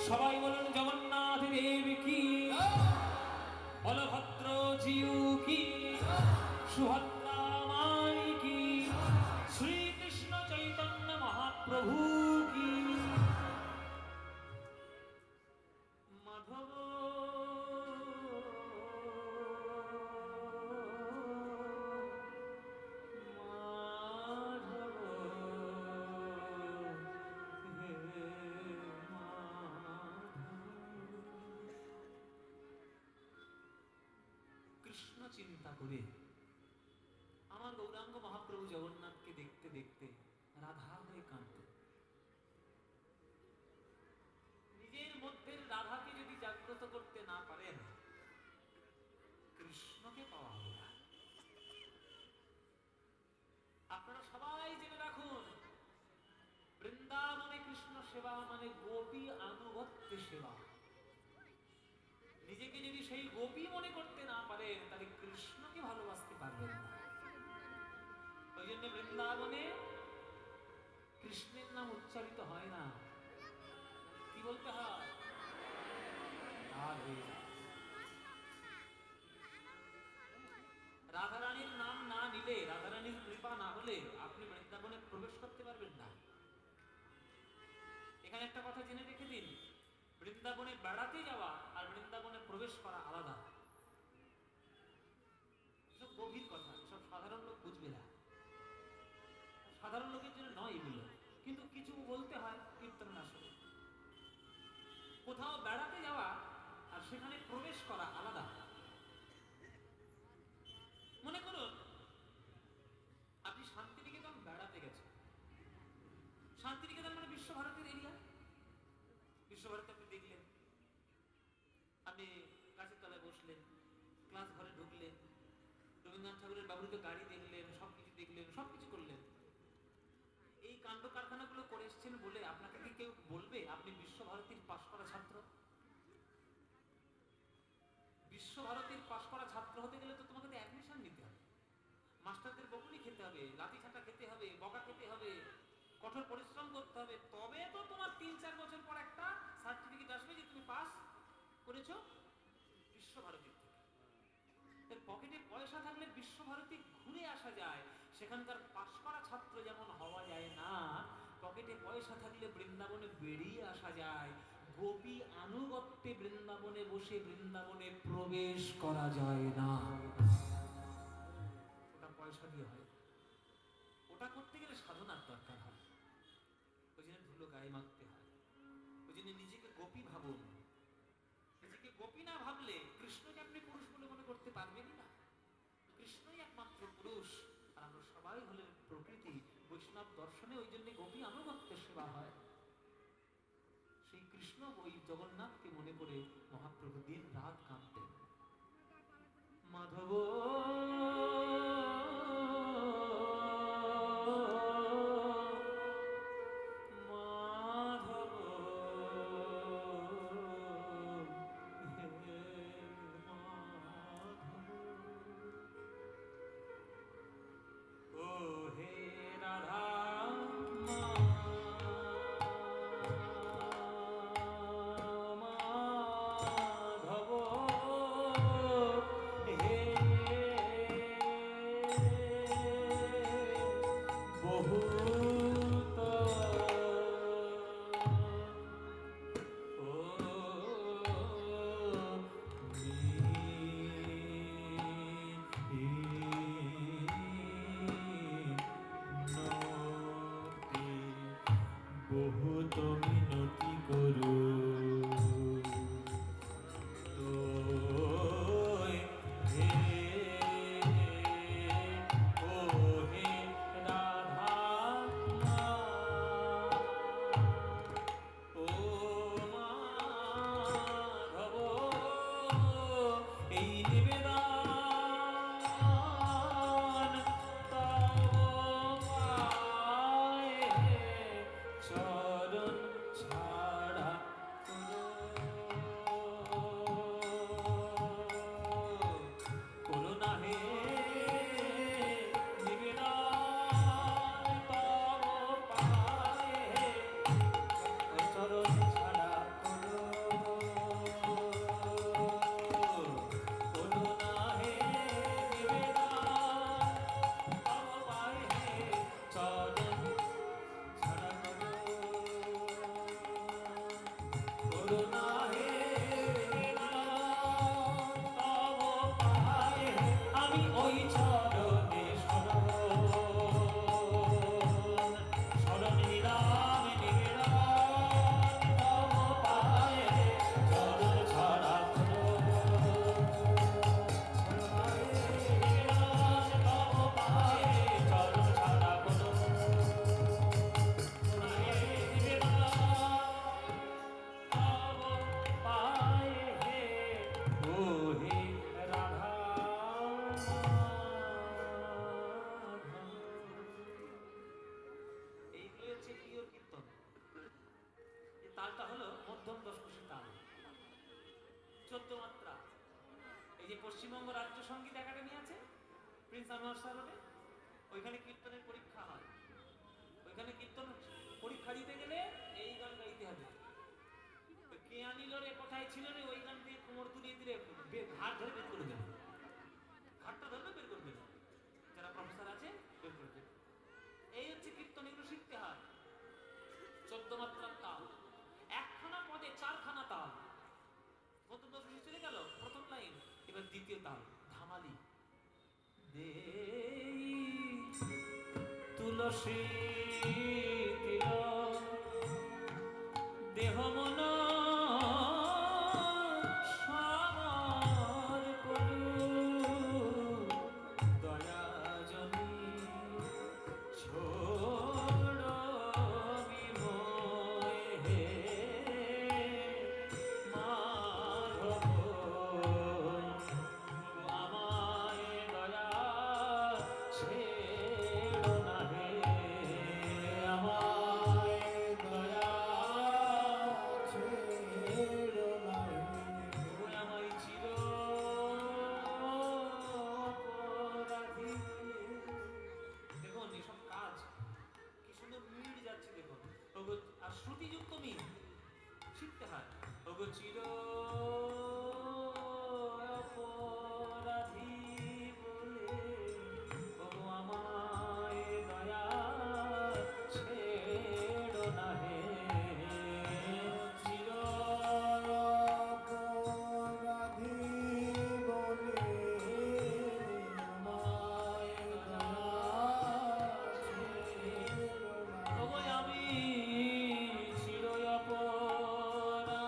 সবাই বলুন জগন্নাথ দেব কি, বলভদ্র জিউ কি, সুভদ্রা মাই কি, শ্রীকৃষ্ণ চৈতন্য মহাপ্রভু কি। মাধব কৃষ্ণ চিন্তা করে আমার গৌরাঙ্গ মহাপ্রভু জগন্নাথকে দেখতে দেখতে রাধা হয়ে কাঁদতেন। নিজের মধ্যে রাধাকে যদি জাগ্রত করতে না পারেন, কৃষ্ণকে পাওয়া হবে না। আপনারা সবাই জেনে রাখুন, বৃন্দাবনে কৃষ্ণ সেবা মানে গোপী আনুগত্য সেবা। নিজেকে যদি সেই গোপী মনে করতে না পারেন, তাহলে কৃষ্ণকে ভালোবাসতে পারবেন না। ওই জন্য বৃন্দাবনে কৃষ্ণের নাম উচ্চারিত হয় না, কি বলতে হয়? রাধে। রাধারানীর নাম না নিলে, রাধারানীর কৃপা না হলে আপনি বৃন্দাবনে প্রবেশ করতে পারবেন না। এখানে একটা কথা জেনে রেখে দিন, বৃন্দাবনে বেড়াতে যাওয়া আর বৃন্দাবনে প্রবেশ করা আলাদা। এসব গভীর কথা, এসব সাধারণ লোক বুঝবে না, সাধারণ লোকের জন্য নয় এগুলো, কিন্তু কিছু বলতে হয় কীর্তনের আসলে। কোথাও বেড়াতে যাওয়া আর সেখানে প্রবেশ করা আলাদা। মনে করুন আপনি শান্তিনিকেতন বেড়াতে গেছেন। শান্তিনিকেতন মানে বিশ্বভারতীর এরিয়া। বিশ্বভারতী আপনি দেখলেন, আপনি গাছের তলায় বসলেন, ক্লাস ঘরে ঢুকলেন, রবীন্দ্রনাথ ঠাকুরের ব্যবহৃত গাড়ি দেখলেন, সবকিছু দেখলেন, সবকিছু করলেন। এই কাণ্ড কারখানাগুলো করে এসেছেন বলে আপনাকে কি কেউ বলবে আপনি বিশ্বভারতীর পাশ করা ছাত্র? বিশ্বভারতীর পাশ করা ছাত্র হতে গেলে তো তোমাকে অ্যাডমিশন নিতে হবে, মাস্টারদের বকুনি খেতে হবে, লাঠি ছাটা খেতে হবে, বকা খেতে হবে, কঠোর পরিশ্রম করতে হবে, তবে তো তোমার ৩-৪ বছর পর একটা সার্টিফিকেট আসবে যে তুমি পাস করেছো বিশ্বভারতীর থেকে। পকেটে পয়সা থাকলে বিশ্বভারতী ঘুরে আসা যায়, সেখানকার পাশ করা ছাত্র যেমন হওয়া যায় না, পকেটে পয়সা থাকলে বৃন্দাবনে বেরিয়ে আসা যায়। গোপী আনুগত্যে বৃন্দাবনে বসে বৃন্দাবনে প্রবেশ করা যায় না, ওটা পয়সা দিয়ে হয়। ওটা করতে গেলে সাধনার দরকার হয়, ওই জন্য ধুলো গায়ে মাখতে হয়। ওই জন্য নিজেকে গোপী ভাবুন। নিজেকে গোপী না ভাবলে কৃষ্ণকে আপনি পুরুষ বলে মনে করতে পারবেনই না। কৃষ্ণই একমাত্র পুরুষ, আর আমরা সবাই হলেন প্রকৃতি। বৈষ্ণব দর্শনে ওই জন্য গোপী আনুগত্যের সেবা হয়। সেই কৃষ্ণ ওই জগন্নাথকে মনে করে মহাপ্রভু প্রভু দিন রাত কাঁদতেন। মাধব মাধব হে মাধব, ও হে রাধা মাধব, হে বহুত বহুত মিনতি করু তোয়, হে ও হে রাধা ও মাধব, এই নিবেদন তব পায়ে চরণ ছাড়া করুণা হে নিবেদন তব পায়ে চরণ ছাড়া করুণা হে নিবেদন তব পায়ে চরণ ছাড়া করুণা হে নিবেদন তব পায়ে আমি ওই চরণে শরণ নিলাম নিবেদন তব পায়ে চরণ ছাড়া নিবেদন তব পায়ে চরণ ছাড়া এইগুলো হচ্ছে প্রিয় কীর্তন। এই তালটা হলো মধ্যম দশকোষী তাল, 14 মাত্রা। এই যে পশ্চিমবঙ্গ রাজ্য সঙ্গীত একাডেমি আছে প্রিন্স আনোয়ার স্যার রোডে, ওইখানে কীর্তনের পরীক্ষা হয়। ওইখানে কীর্তন পরীক্ষা দিতে গেলে এই গান গাইতে হবে। কে আনিল রে কোথায় ছিল রে, ওই গান দিয়ে কোমর তুলিয়ে দিলে ঘাট ধরে বের করে দেবে, ঘাটটা ধরবে বের করবে না, যারা প্রফেসর আছে বের করবে। এই হচ্ছে কীর্তন, এগুলো শিখতে হয়। 14 মাত্রার তাল, একখানা পদে 4খানা তাল। প্রথম দশ চলে গেল প্রথম লাইন, এবার দ্বিতীয় তাল ধামালি। দেই তুলসী তিলক দেহ মন সমর করু, দয়া জনি ছোড় বিময় হে মাধব, আমায় দয়া ছেড়ো না হে, আমায় দয়া ছেড়ো না হে। ওই আমায় চির অপরাধী। দেখুন এসব কাজ কি সুন্দর মিল যাচ্ছে, দেখুন ওগো, আর শ্রুতিযুক্ত মিল শিখতে হয়। ওগো চির অপরাধী বলে, ওগো আমায় দয়া ছেড়ো না হে, চির অপরাধী বলে আমায় দয়া ছেড়ো না। ওগো আমি চির অপরাধী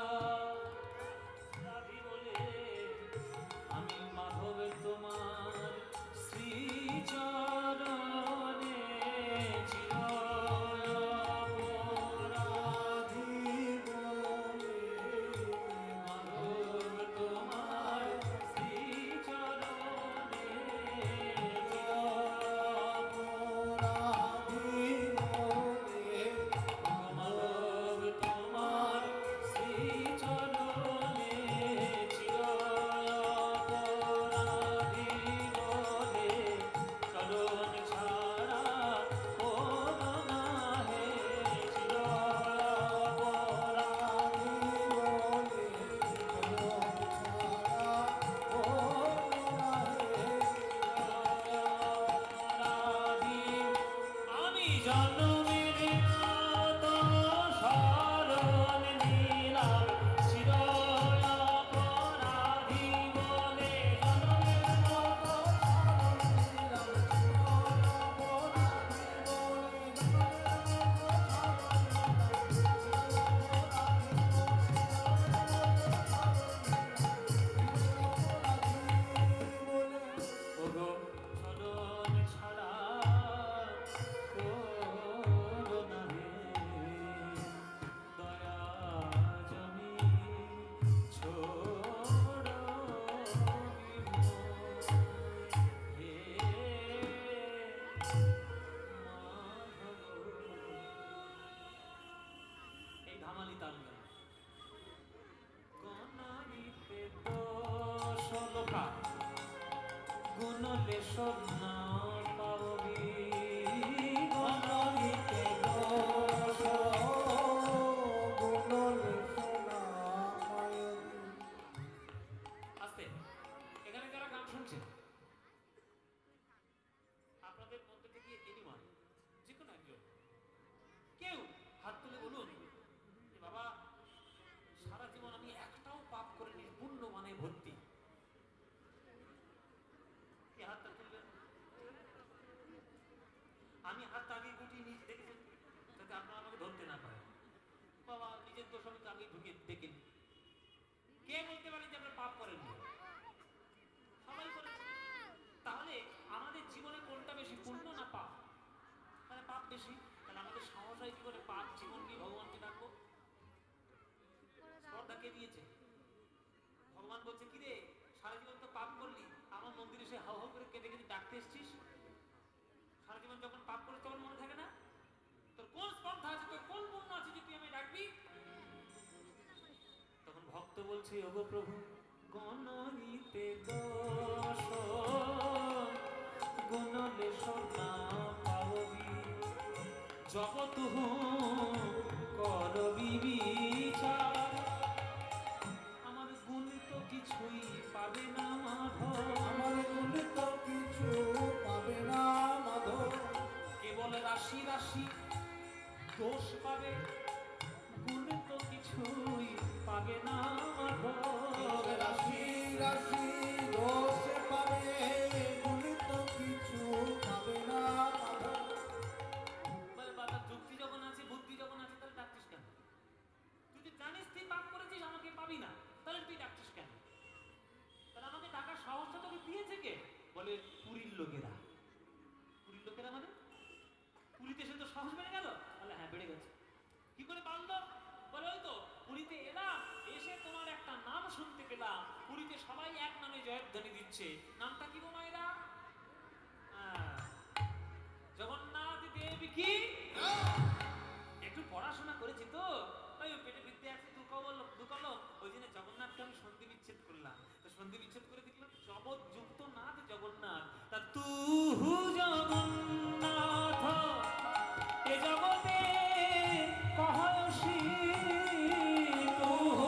সোনা পাবি গণিতে দোষ গুণলে সোনা মায়বী। আস্তে এখানে যারা গান শুনছেন আপনাদের মধ্যে থেকে এনিওয়ান যে কোনো একজন কেউ হাত তুলে বলুন যে বাবা সারা জীবন আমি একটাও পাপ করিনি পূর্ণ মানে ভর্তি। কি হাতটা তুলবেন? আমি হাতটা আগে গুটিয়ে নিয়ে দেখেছেন যাতে আপনারা আমাকে ধরতে না পারেন। বাবা নিজের দোষ আমি তো আগে ঢুকে দেখেন। কে বলতে পারেন যে আপনার পাপ করেননি? সবাই করেছে। তাহলে আমাদের জীবনে কোনটা বেশি, পুণ্য না পাপ? তাহলে পাপ বেশি। তাহলে আমাদের সাহস হয় কি করে পাপ জীবন নিয়ে ভগবানকে ডাকবো? স্পর্ধা কে দিয়েছে? ভগবান বলছে কি রে সারা জীবন তো পাপ করলি, আমার মন্দিরে এসে হাউ হাউ করে কেঁদে কেঁদে ডাকতে এসছিস? সারা জীবন যখন পাপ করিস তখন মনে থাকে না? তোর কোন স্পর্ধা আছে, তোর কোন পুণ্য আছে যে তুই আমায় ডাকবি? তখন ভক্ত বলছে ওগো প্রভু গণিতে দোষ গুণলে সোনা পাবি জগৎ করবি বিচার আমার গুণ তো কিছুই পাবে না মাধব। আমার গুণে তো কিছু পাবে না মাধব। কেবল রাশি রাশি দোষ পাবে, গুণ তো কিছুই পাবে না মাধব। রাশি রাশি দোষ পাবে, গুণে তো কিছু পাবে না মাধব। বলে বাবা যুক্তি যখন আছে বুদ্ধি যখন আছে তাহলে ডাকছিস কেন? তুই তো জানিস তুই পাপ করেছিস আমাকে পাবি না, তাহলে তুই ডাকছিস কেন? তাহলে আমাকে টাকার সাহসটা তোকে দিয়েছে কে? বলে পুরীর লোকেরা। পুরীর লোকেরা মানে পুরীতে এসে তো সাহস বেড়ে গেল? তাহলে হ্যাঁ বেড়ে গেছে। কি করে বাড়লো? বলে ওই তো পুরীতে এলাম, এসে তোমার একটা নাম শুনতে পেলাম, পুরীতে সবাই এক নামে জয়ধ্বনি দিচ্ছে। নামটা কি গো মায়েরা? জগন্নাথ দেব কি? একটু পড়াশোনা করেছি তো, ওই পেটে বিদ্যে আছে দু কলম, ওই জন্য জগন্নাথকে আমি সন্ধি বিচ্ছেদ করলাম। তো সন্ধি বিচ্ছেদ করে দেখলাম জগৎ যুক্ত নাথ জগন্নাথ। তা তুহু জগন্নাথ এ জগতে কহসি তুহু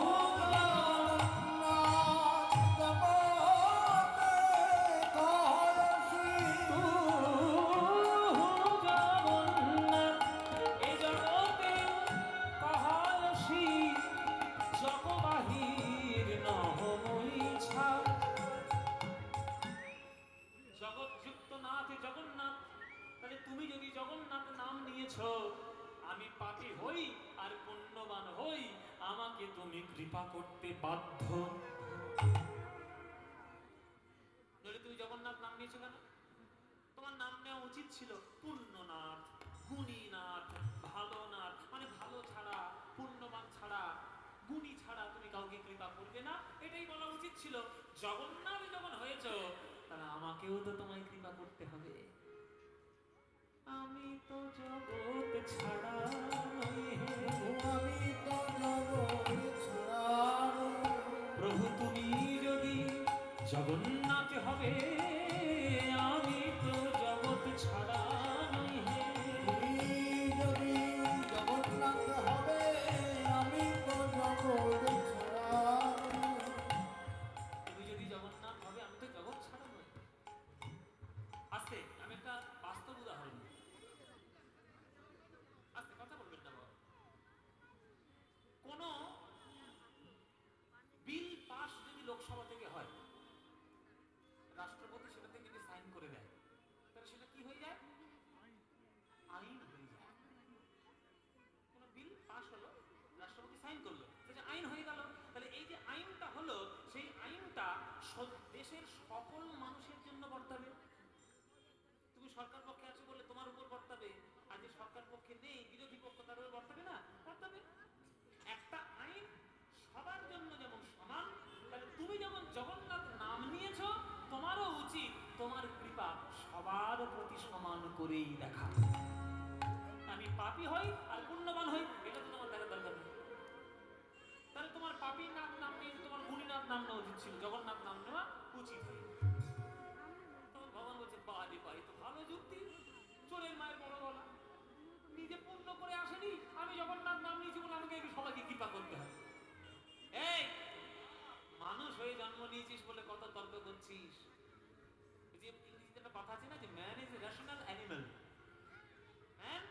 তুমি যদি জগন্নাথ নাম নিয়েছো, আমি পাপী হই আর পুণ্যবান হই, আমাকে তুমি কৃপা করতে বাধ্য। নইলে তুমি জগন্নাথ নাম নিয়েছো কেন? তোমার নাম নেওয়া উচিত ছিল পুণ্যনাথ, গুণীনাথ, ভালোনাথ। মানে ভালো ছাড়া, পুণ্যবান ছাড়া, গুণী ছাড়া তুমি কাউকে কৃপা করবে না, এটাই বলা উচিত ছিল। জগন্নাথ যখন হয়েছো তাহলে আমাকেও তো তোমায় কৃপা করতে হবে। আমি তো জগৎ ছাড়া নই হে, আমি তো জগৎ ছাড়া নই। প্রভু তুমি যদি জগন্নাথ হবে, আমি তো জগৎ ছাড়া নই হে। তুমি যদি জগন্নাথ হবে, আমি তো জগৎ ছাড়া নই। তুমি যদি জগন্নাথ হবে আমি তো জগৎ ছাড়া নই। আস্তে আমি একটা বাস্তব উদাহরণ দিই। আস্তে কথা বলবেন না বাবা। কোন বিল পাস যদি লোকসভা থেকে হয়, রাষ্ট্রপতি সেটা থেকে যদি সাইন করে দেয়, তাহলে সেটা কি হয়ে যায়? আইন হয়ে যায়। কোন বিল পাস হলো, রাষ্ট্রপতি সাইন করলো, সেটা আইন হয়ে গেল। তাহলে এই যে আইনটা হলো, সেই আইনটা দেশের সকল মানুষের জন্য বর্তাবে। তুমি সরকার পক্ষে আছো বলে তোমার উপর বর্তাবে, আর যে সরকার পক্ষে নেই, বিরোধী পক্ষ, তার উপর বর্তাবে না? বর্তাবে। একটা আইন সবার জন্য যেমন সমান, তাহলে তুমি যখন জগন্নাথ নাম নিয়েছো, তোমারও উচিত তোমার কৃপা সবার প্রতি সমান করেই দেখা। আমি পাপী হই আর পুণ্যবান হই, এটা তো তোমার দেখার দরকার নেই। তাহলে তোমার পাপীর নাম নিয়ে তোমার গুণীনাথ নাম নেওয়া উচিত ছিল, জগন্নাথ নাম নেওয়া উচিত। তখন ভগবান চোরের মায়ের বড় গলা, নিজে পূর্ণ করে আসেনি, আমি জগন্নাথ নাম নিয়েছি বলে আমাকে সবাইকে কৃপা করতে হয়। এই মানুষ হয়ে জন্ম নিয়েছিস বলে কত তর্ক করছিস। ওই যে ইংরেজিতে একটা কথা আছে না যে man is a rational animal, man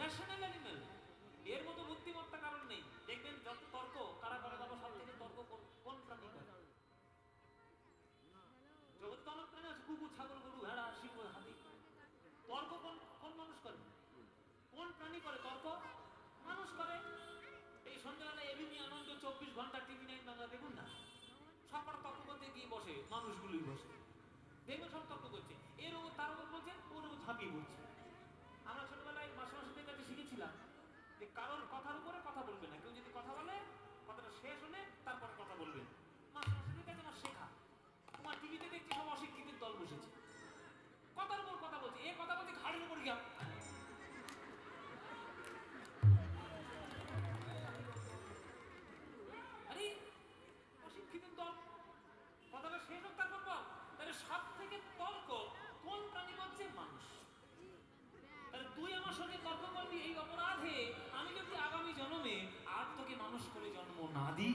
rational animal. এর মতো বুদ্ধিমত্তা কারণ নেই। দেখবেন যত তর্ক কারা করে বাবা, সব থেকে তর্ক কোন প্রাণী করে? জগতে তো অনেক প্রাণী আছে, কুকুর, ছাগল, গরু, ভেড়া, সিংহ, হাতি। তর্ক কোন কোন মানুষ করে? কোন প্রাণী করে তর্ক? মানুষ করে। এই সন্ধ্যাবেলায় এবিপি আনন্দ 24 ঘন্টা টিভি 9 বাংলা দেখুন না, সব তর্ক করতে গিয়ে বসে, মানুষগুলোই বসে, দেখবেন সব তর্ক করছে, এর উপর তার উপর বলছে, ওর উপর ঝাঁপিয়ে পড়ছে। আমরা ছোটবেলায় মাস্টারমশাইদের কাছে শিখেছিলাম যে কারোর কথার উপরে কথা বলবে না, কেউ যদি কথা বলে কথাটা শেষ হলে তারপরে কথা বলবেন। মাস্টারমশাইদের কাছে আমার শেখা। তোমার টিভিতে দেখছি সব অশিক্ষিতের দল বসেছে, কথার উপর কথা বলছে, এ কথা বলছে ঘাড়ের উপর গিয়া। আরে অশিক্ষিতের দল, কথাটা শেষ হোক তারপর বল। তাহলে সব থেকে তর্ক কোন প্রাণী করছে? মানুষ। তাহলে তুই আমার সঙ্গে তর্ক করবি এই অপরাধে, আমি যদি আগামী জন্মে আর তোকে মানুষ করে জন্ম না দিই,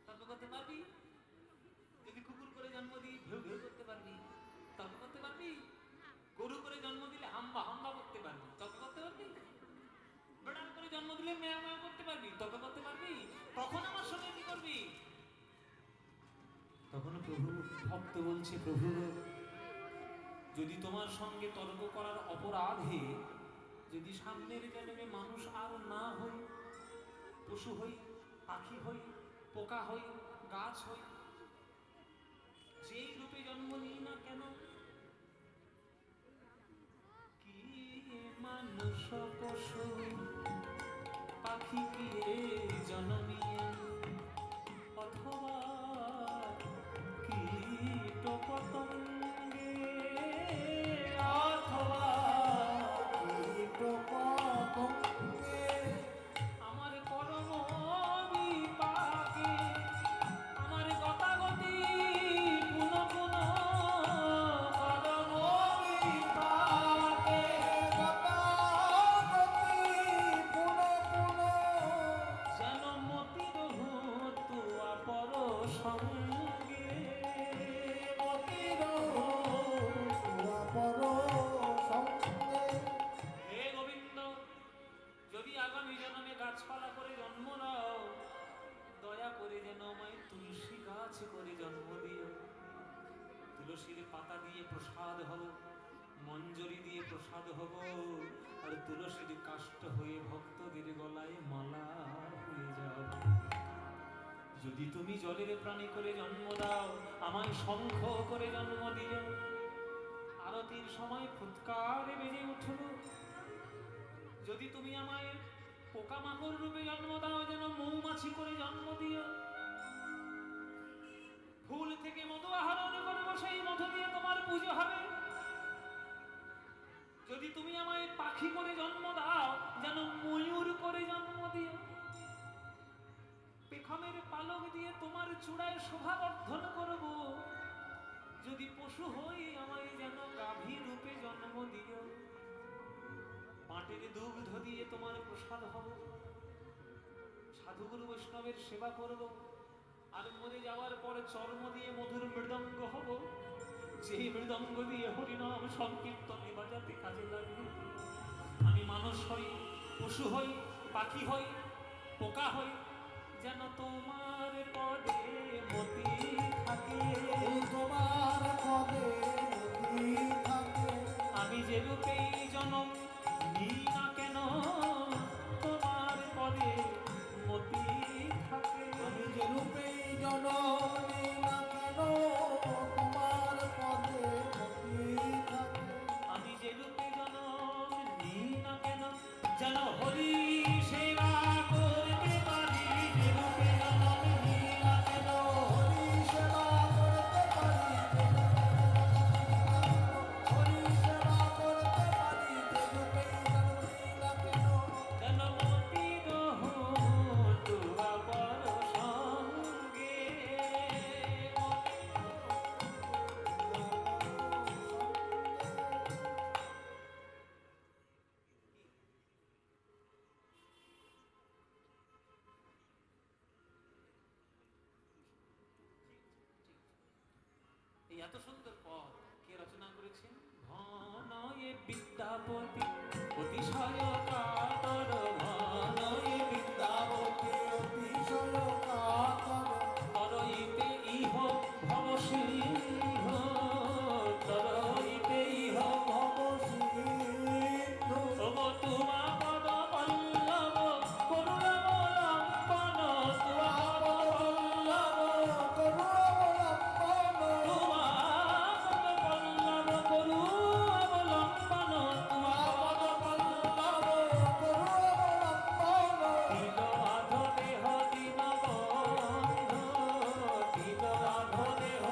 তর্ক করতে পারবি? যদি কুকুর করে জন্ম দিই ভেউ ভেউ করতে পারবি? তর্ক করতে পারবি? গরু করে জন্ম দিলে হাম্বা হাম্বা করতে পারবি? তর্ক করতে পারবি? বেড়াল করে জন্ম দিলে মেয়া মেয়া করতে পারবি? তর্ক করতে পারবি? তখন আমার সঙ্গে কি করবি? তখন প্রভু ভক্ত বলছে, প্রভু যদি তোমার সঙ্গে তর্ক করার অপরাধে যদি সামনের জন্মে মানুষ আর না হই, পশু হই, পাখি হই, পোকা হই, গাছ হই, যেই রূপে জন্ম নিই না কেন, কি মানুষ পশু পাখি কি জন্মিয়ে, অথবা কীট পতঙ্গে, অথবা কীট পতঙ্গে, আমার কর্ম বিপাকে, আমার গতাগতি পুন পুন কর্ম বিপাকে, গতাগতি পুনঃ পুনঃ, যেন মতির হতো অপর সঙ্গে, মতির অপর সঙ্গে। হে গোবিন্দ, যদি আগামী জন্মে গাছপালা করে জন্ম নাও, দয়া করে যেন আমায় তুলসী গাছ করে জন্ম দিও। তুলসীর পাতা দিয়ে প্রসাদ হব, মঞ্জরি দিয়ে প্রসাদ হব, আর তুলসীর কাষ্ঠ হয়ে ভক্তদের গলায় মালা হয়ে যাও। যদি তুমি জলের প্রাণী করে জন্ম দাও, আমায় শঙ্খ করে জন্ম দিও। আরতির সময় ফুৎকারে বেজে উঠল। যদি তুমি আমায় পোকামাকড় রূপে জন্ম দাও, যেন মৌমাছি করে জন্ম দিও। ফুল থেকে মধু আহরণ করবো, সেই মধু দিয়ে তোমার পুজো হবে। যদি তুমি আমায় পাখি করে জন্ম দাও, যেন ময়ূর করে জন্ম দিও। পেখমের পালক দিয়ে তোমার চূড়ায় শোভাবর্ধন করব। যদি পশু হই, আমায় যেন গাভী রূপে জন্ম দিও। পাটের দুগ্ধ দিয়ে তোমার প্রসাদ হব। সাধুগুরু বৈষ্ণবের সেবা করব, আর মরে যাওয়ার পরে চর্ম দিয়ে মধুর মৃদঙ্গ হব। যেই মৃদঙ্গ দিয়ে হরিনাম সংকীর্তনে বাজাতে কাজে লাগবে। আমি মানুষ হই, পশু হই, পাখি হই, পোকা হই, যেন তোমার পদে মতি থাকে। তোমার পদে মতি থাকে। আমি যে রূপেই জনম নিই না কেন, তোমার পদে মতি থাকে। আমি যে রূপেই জনম নিই না কেন, তোমার পদে মতি থাকে। আমি যে রূপে জনম নিই না কেন, যেন হরি সেবা করতে পারি। যে রূপে জনম নিই না কেন, হরি সেবা করতে পারি, হরি সেবা করতে পারি, যে রূপেই জন্ম এত সুন্দর পদ কে রচনা করেছেন? ঘনয়ে বিদ্যাপতি অতিশয় কাতর, ঘনয়ে বিদ্যাপতি অতিশয় কাতর, তরইতে ইহ ভব সিন্ধু, তরইতে ইহ ভব সিন্ধু। ওগো তোমা পদ পল্লব করুণাবলম্বন, তোমা পদ পল্লব, তোমা পদ পল্লব করুণাবলম্বন, তোমা পদ দিল আধ দেহ দিন বন্ধু, দিল আধ দেহ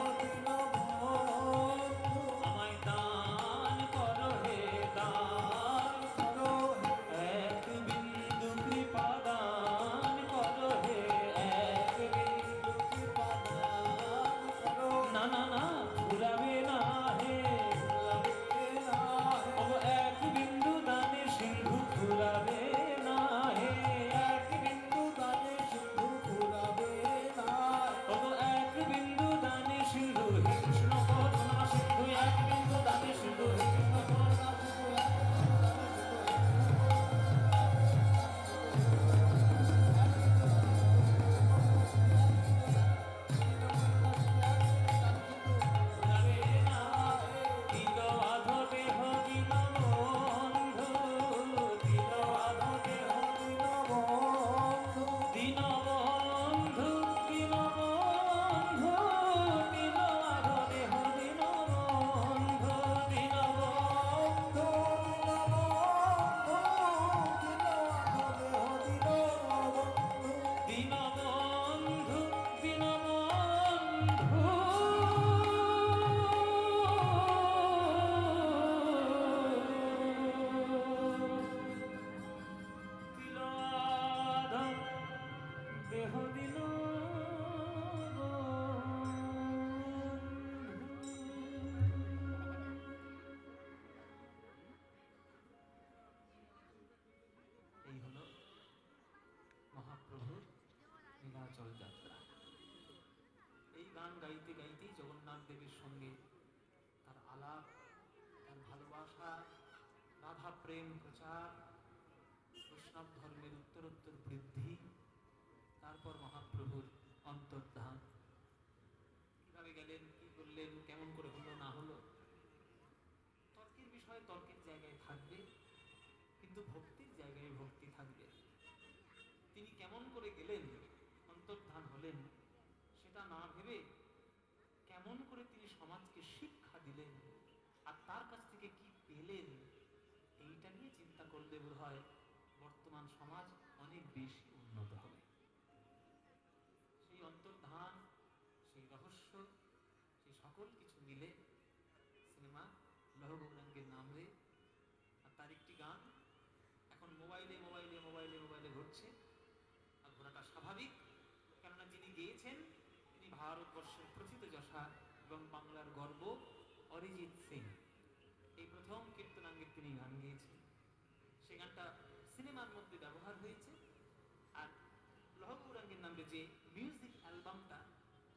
আমায় দান করো হে দান করো, এক বিন্দু কৃপা দান করো হে, এক বিন্দু না না না ফুরাবে না হে, ওগো এক বিন্দু দানে সিন্ধু ফুরাবে না হে, ওগো এক বিন্দু দানে সিন্ধু, হে কৃষ্ণ করুণা সিন্ধু, এক বিন্দু দানে সিন্ধু, হে কৃষ্ণ করুণা ফুরাবে না, দিল আধ দেহ দিন বন্ধু, দিল আধ দেহ দিন বন্ধু, দিন বন্ধু, দিন বন্ধু, দিল আধ দেহ দিন বন্ধু, দিন বন্ধু, দিন বন্ধু, দিন বন্ধু। দিল আধ দেহ দিন এই হলো মহাপ্রভুর নীলাচল যাত্রা। এই গান গাইতে গাইতেই জগন্নাথ দেবের সঙ্গে তার আলাপ, তার ভালোবাসা, রাধা প্রেম প্রচার, বৈষ্ণব ধর্মের উত্তরোত্তর বৃদ্ধি, তারপর মহাপ্রভুর অন্তর্ধান। কিভাবে গেলেন, কি করলেন, কেমন করে হলো না হলো, তর্কের বিষয়ে তর্কের জায়গায় থাকবে, কিন্তু ভক্তির জায়গায় ভক্তি থাকবে। তিনি কেমন করে গেলেন, অন্তর্ধান হলেন, সেটা না ভেবে কেমন করে তিনি সমাজকে শিক্ষা দিলেন আর তার কাছ থেকে কি পেলেন, এইটা নিয়ে চিন্তা করলে বোধ হয় বর্তমান সমাজ অনেক বেশি উন্নত হবে। সেই অন্তর্ধান, সেই রহস্য, সেই সকল কিছু মিলে সিনেমা লৌহ গৌরাঙ্গের নাম রে। আর তার একটি গান এখন মোবাইলে মোবাইলে মোবাইলে মোবাইলে ঘুরছে, আর ঘোরাটা স্বাভাবিক, কেননা যিনি গেয়েছেন তিনি ভারতবর্ষের প্রথিতযশা এবং বাংলার গর্ব অরিজিৎ সিং। এই প্রথম কীর্তনাঙ্গে তিনি গান গেয়েছেন, সে গানটা সিনেমার মধ্যে ব্যবহার হয়েছে। আর লৌহ গৌরাঙ্গের নামে যে মিউজিক অ্যালবামটা,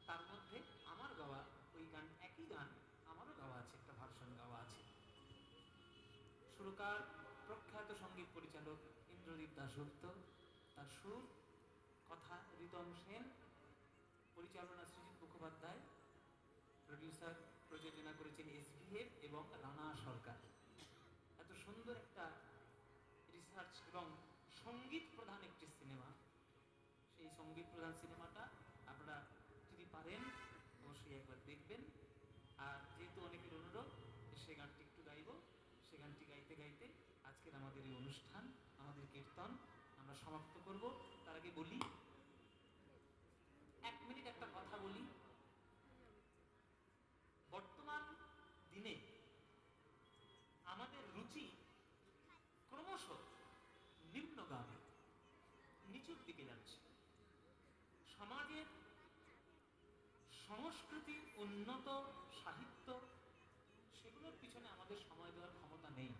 তার মধ্যে আমার গাওয়া ওই গান, একই গান আমারও গাওয়া আছে, একটা ভার্সন গাওয়া আছে। সুরকার প্রখ্যাত সঙ্গীত পরিচালক ইন্দ্রদীপ দাশগুপ্ত, তার সুর, কথা রিতম সেন, পরিচালনা সৃজিত মুখোপাধ্যায়, প্রডিউসার প্রযোজনা করেছেন এসভিএফ এবং রানা সরকার। এত সুন্দর একটা রিসার্চ এবং সঙ্গীত প্রধান একটি সিনেমা। সেই সঙ্গীত প্রধান সিনেমাটা আপনারা যদি পারেন অবশ্যই একবার দেখবেন। আর যেহেতু অনেকের অনুরোধ সে গানটি একটু গাইব, সে গানটি গাইতে গাইতে আজকের আমাদের এই অনুষ্ঠান, আমাদের কীর্তন আমরা সমাপ্ত করব। তার আগে বলি, 1 মিনিট একটা কথা বলি। বর্তমান দিনে আমাদের রুচি ক্রমশ নিম্নগামী, নিচুর দিকে যাচ্ছে। সমাজের সংস্কৃতি, উন্নত সাহিত্য, সেগুলোর পিছনে আমাদের সময় দেওয়ার ক্ষমতা নেই।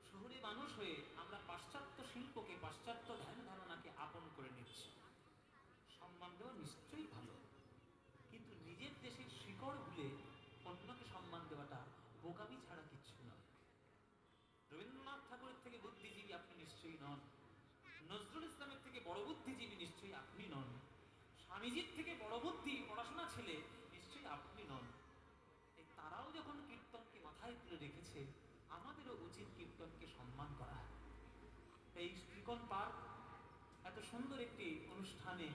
শহুরে মানুষ হয়ে আমরা পাশ্চাত্য শিল্পকে, পাশ্চাত্য ধ্যান ধারণাকে আপন করে নিচ্ছি। সম্মান দেওয়া নিশ্চয়ই ভালো, কিন্তু নিজের দেশের শিকড় শিকড় ভুলে অন্যকে সম্মান দেওয়াটা বোকামি ছাড়া কিচ্ছু নয়। রবীন্দ্রনাথ ঠাকুরের থেকে বুদ্ধিজীবী আপনি নিশ্চয়ই নন, নজরুল ইসলামের থেকে বড় বুদ্ধিজীবী নিশ্চয়ই আপনি নন, স্বামীজির থেকে বড় বুদ্ধি পড়াশোনা ছেলে নিশ্চয়ই আপনি নন। এই তারাও যখন কীর্তনকে মাথায় তুলে রেখেছে, আমাদেরও উচিত কীর্তনকে সম্মান করা। এই শ্রীকন পার্ক এত সুন্দর একটি অনুষ্ঠানে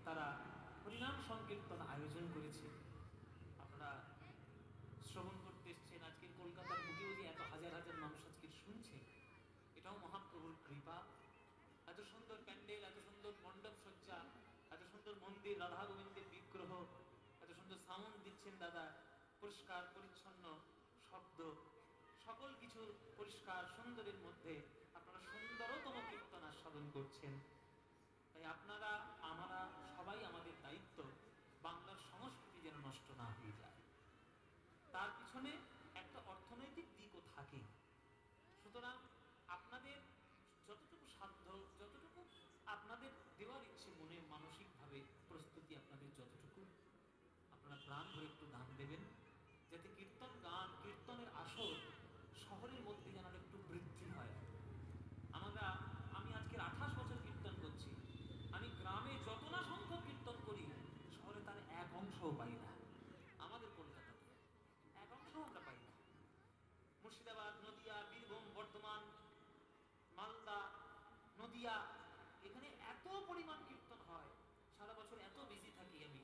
তারা হরিনাম সংকীর্তন আয়োজন করেছে। আপনারা শ্রবণ করতে এসছেন, আজকের কলকাতার বুকেও যে এত হাজার হাজার মানুষ আজকে শুনছে, এটাও মহাপ্রভুর কৃপা। এত সুন্দর প্যান্ডেল, এত সুন্দর মণ্ডপ সজ্জা, এত সুন্দর মন্দির, রাধা গোবিন্দের বিগ্রহ, এত সুন্দর সাউন্ড দিচ্ছেন দাদা, পরিষ্কার পরিচ্ছন্ন শব্দ, সকল কিছু পরিষ্কার সুন্দরের মধ্যে আপনারা সুন্দরতম কীর্তন আস্বাদন করছেন। তাই আপনারা আমরা সবাই আমাদের দায়িত্ব বাংলার সংস্কৃতি যেন নষ্ট না হয়ে যায়। তার পিছনে একটা অর্থনৈতিক দিকও থাকে। সুতরাং আপনাদের যতটুকু সাধ্য, যতটুকু আপনাদের দেওয়ার ইচ্ছে মনে মানসিকভাবে প্রস্তুতি আপনাদের যতটুকু, আপনারা প্রাণ ভরে একটু দান দেবেন, যাতে কীর্তন গান, কীর্তনের আসর শহরের মধ্যে যেন একটু বৃদ্ধি হয়। আমি আজকের 28 বছর কীর্তন করছি, আমি গ্রামে যত না সংখ্যক কীর্তন করি, শহরে তার এক অংশও পাই না। আমাদের কলকাতাতে এক অংশও আমরা পাই না। মুর্শিদাবাদ, নদিয়া, বীরভূম, বর্ধমান, মালদা, নদিয়া, এখানে এত পরিমাণ কীর্তন হয়, সারা বছর এত বিজি থাকি আমি,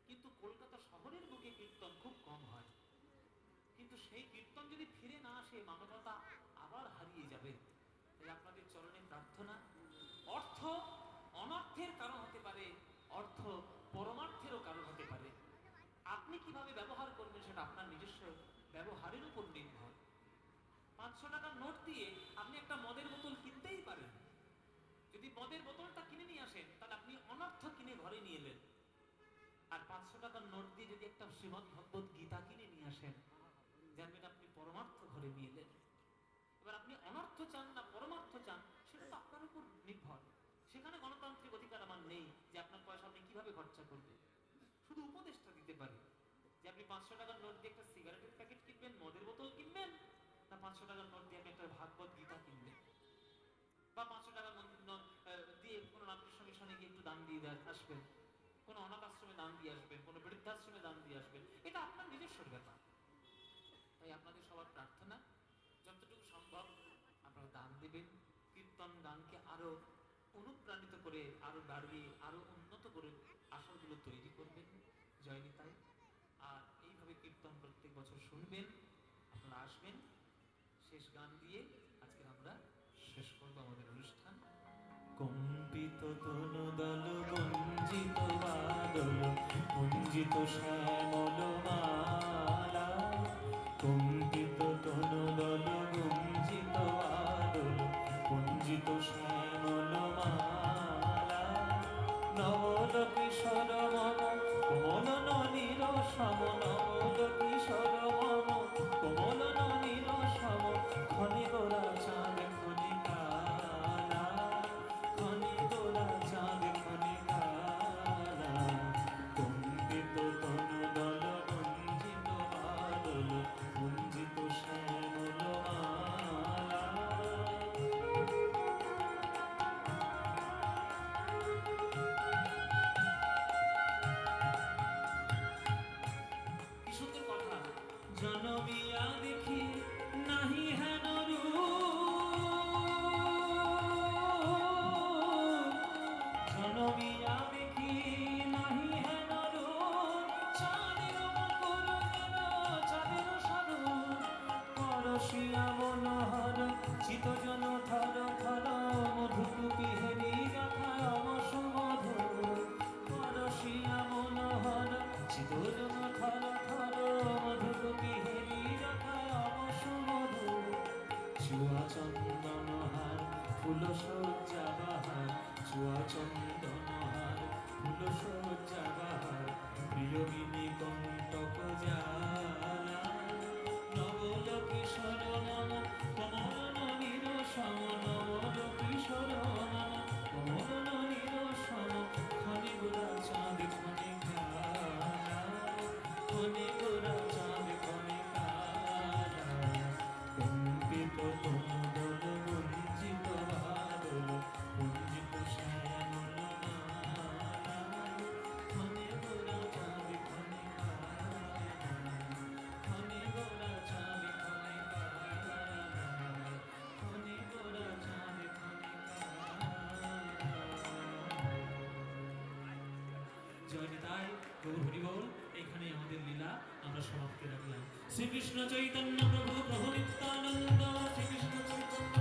কিন্তু কলকাতা শহরের বুকে কীর্তন খুব কম হয়। কিন্তু সেই কীর্তন যদি ফিরে না আসে, মানবতা আবার হারিয়ে যাবে। তাই আপনাদের চরণে প্রার্থনা, অর্থ অনর্থের কারণ হতে পারে, অর্থ পরমার্থেরও কারণ হতে পারে। আপনি কিভাবে ব্যবহার করবেন সেটা আপনার নিজস্ব ব্যবহারের উপর নির্ভর। 500 টাকার নোট দিয়ে আপনি একটা মদের বোতল কিনতেই পারেন। যদি মদের বোতলটা কিনে নিয়ে আসেন, তাহলে আপনি অনর্থ কিনে ঘরে নিয়ে এলেন। আর 500 টাকার নোট দিয়ে যদি একটা শ্রীমদ্ ভগবত গীতা কিনে নিয়ে আসেন, জানবেন আপনি পরমার্থ ঘরে নিয়ে এলেন। এবার আপনি অনর্থ চান না পরমার্থ চান, সেটা তো আপনার উপর নির্ভর। সেখানে গণতান্ত্রিক অধিকার আমার নেই যে আপনার পয়সা আপনি কিভাবে খরচা করবেন। শুধু উপদেশটা দিতে পারি যে আপনি 500 টাকার নোট দিয়ে একটা সিগারেটের প্যাকেট কিনবেন, মদের বোতল কিনবেন, না 500 টাকার নোট দিয়ে আপনি একটা ভাগবত গীতা কিনবেন, বা 500 টাকার নোট দিয়ে কোনো রামকৃষ্ণ মিশনে গিয়ে একটু দান দিয়ে আসবেন, কোনো অনাথ আশ্রমে দান দিয়ে আসবেন, কোনো বৃদ্ধাশ্রমে দান দিয়ে আসবেন। এটা আপনার নিজস্ব ব্যাপার। তাই আপনাদের সবার প্রার্থনা, যতটুকু সম্ভব আপনারা দান দেবেন, কীর্তন গানকে আরো অনুপ্রাণিত করে, আরো বাড়িয়ে, আরো উন্নত করে আসরগুলো তৈরি করবেন। জয় নিতাই। আর এইভাবে কীর্তন প্রত্যেক বছর শুনবেন, আপনারা আসবেন। শেষ গান দিয়ে আজকে আমরা শেষ করবো আমাদের অনুষ্ঠান। কম্পিত তনুদল গঞ্জিত বাদল কুঞ্জিত শ্যামল মালা, কম্পিত তনুদল গঞ্জিত বাদল কুঞ্জিত শ্যামল মালা, নবল কিশোর মম কোমল নীর সম, নবল কিশোর মম কোমল নীর সম, খনি গোরা চাঁদ খনি কালা, খনি গোরা চাঁদ খনি কালা, কম্পিত তনুদল গঞ্জিত বাদল কুঞ্জিত শ্যামল মালা। কি সুন্দর কথা, জনমিয়া দেখি নাহি হেন রূপ, জনমিয়া দেখি নাহি হেন রূপ, চাঁদের মুকুর যেন চাঁদের স্বরূপ, পরশিয়া মনোহর চিত জন থর থর, মধুকুপি হেরি যথা অমস মধুর, পরশিয়া মনোহর চিত জন থর থর, মধুকুপি হেরি যথা অমস মধুর, চুয়া চন্দনহার ফুল সজ্জা বাহার, চুয়া চন্দনহার ফুল সজ্জা বাহার, প্রিয়গিনী কণ্টক জ্বালা, নবল কিশোর মম কোমল নীর সম, নবল কিশোর মম কোমল নীর সম, খনি গোরা চাঁদ খনি কালা, ক্ষণে গোরা চাঁদ ক্ষণে কালা কম্পিত কোমল মঞ্জিত বাদল কুঞ্জিত শ্যামল মালা ক্ষণে গোরা চাঁদ ক্ষণে কালা ক্ষণে গোরা চাঁদ ক্ষণে কালা ক্ষণে গোরা চাঁদ ক্ষণে জয় নিতাই গৌর হরিবল। এখানে আমাদের লীলা আমরা সমাপ্তি রাখলাম। শ্রীকৃষ্ণ চৈতন্য প্রভু প্রভু নিত্যানন্দ, শ্রীকৃষ্ণ চৈতন্য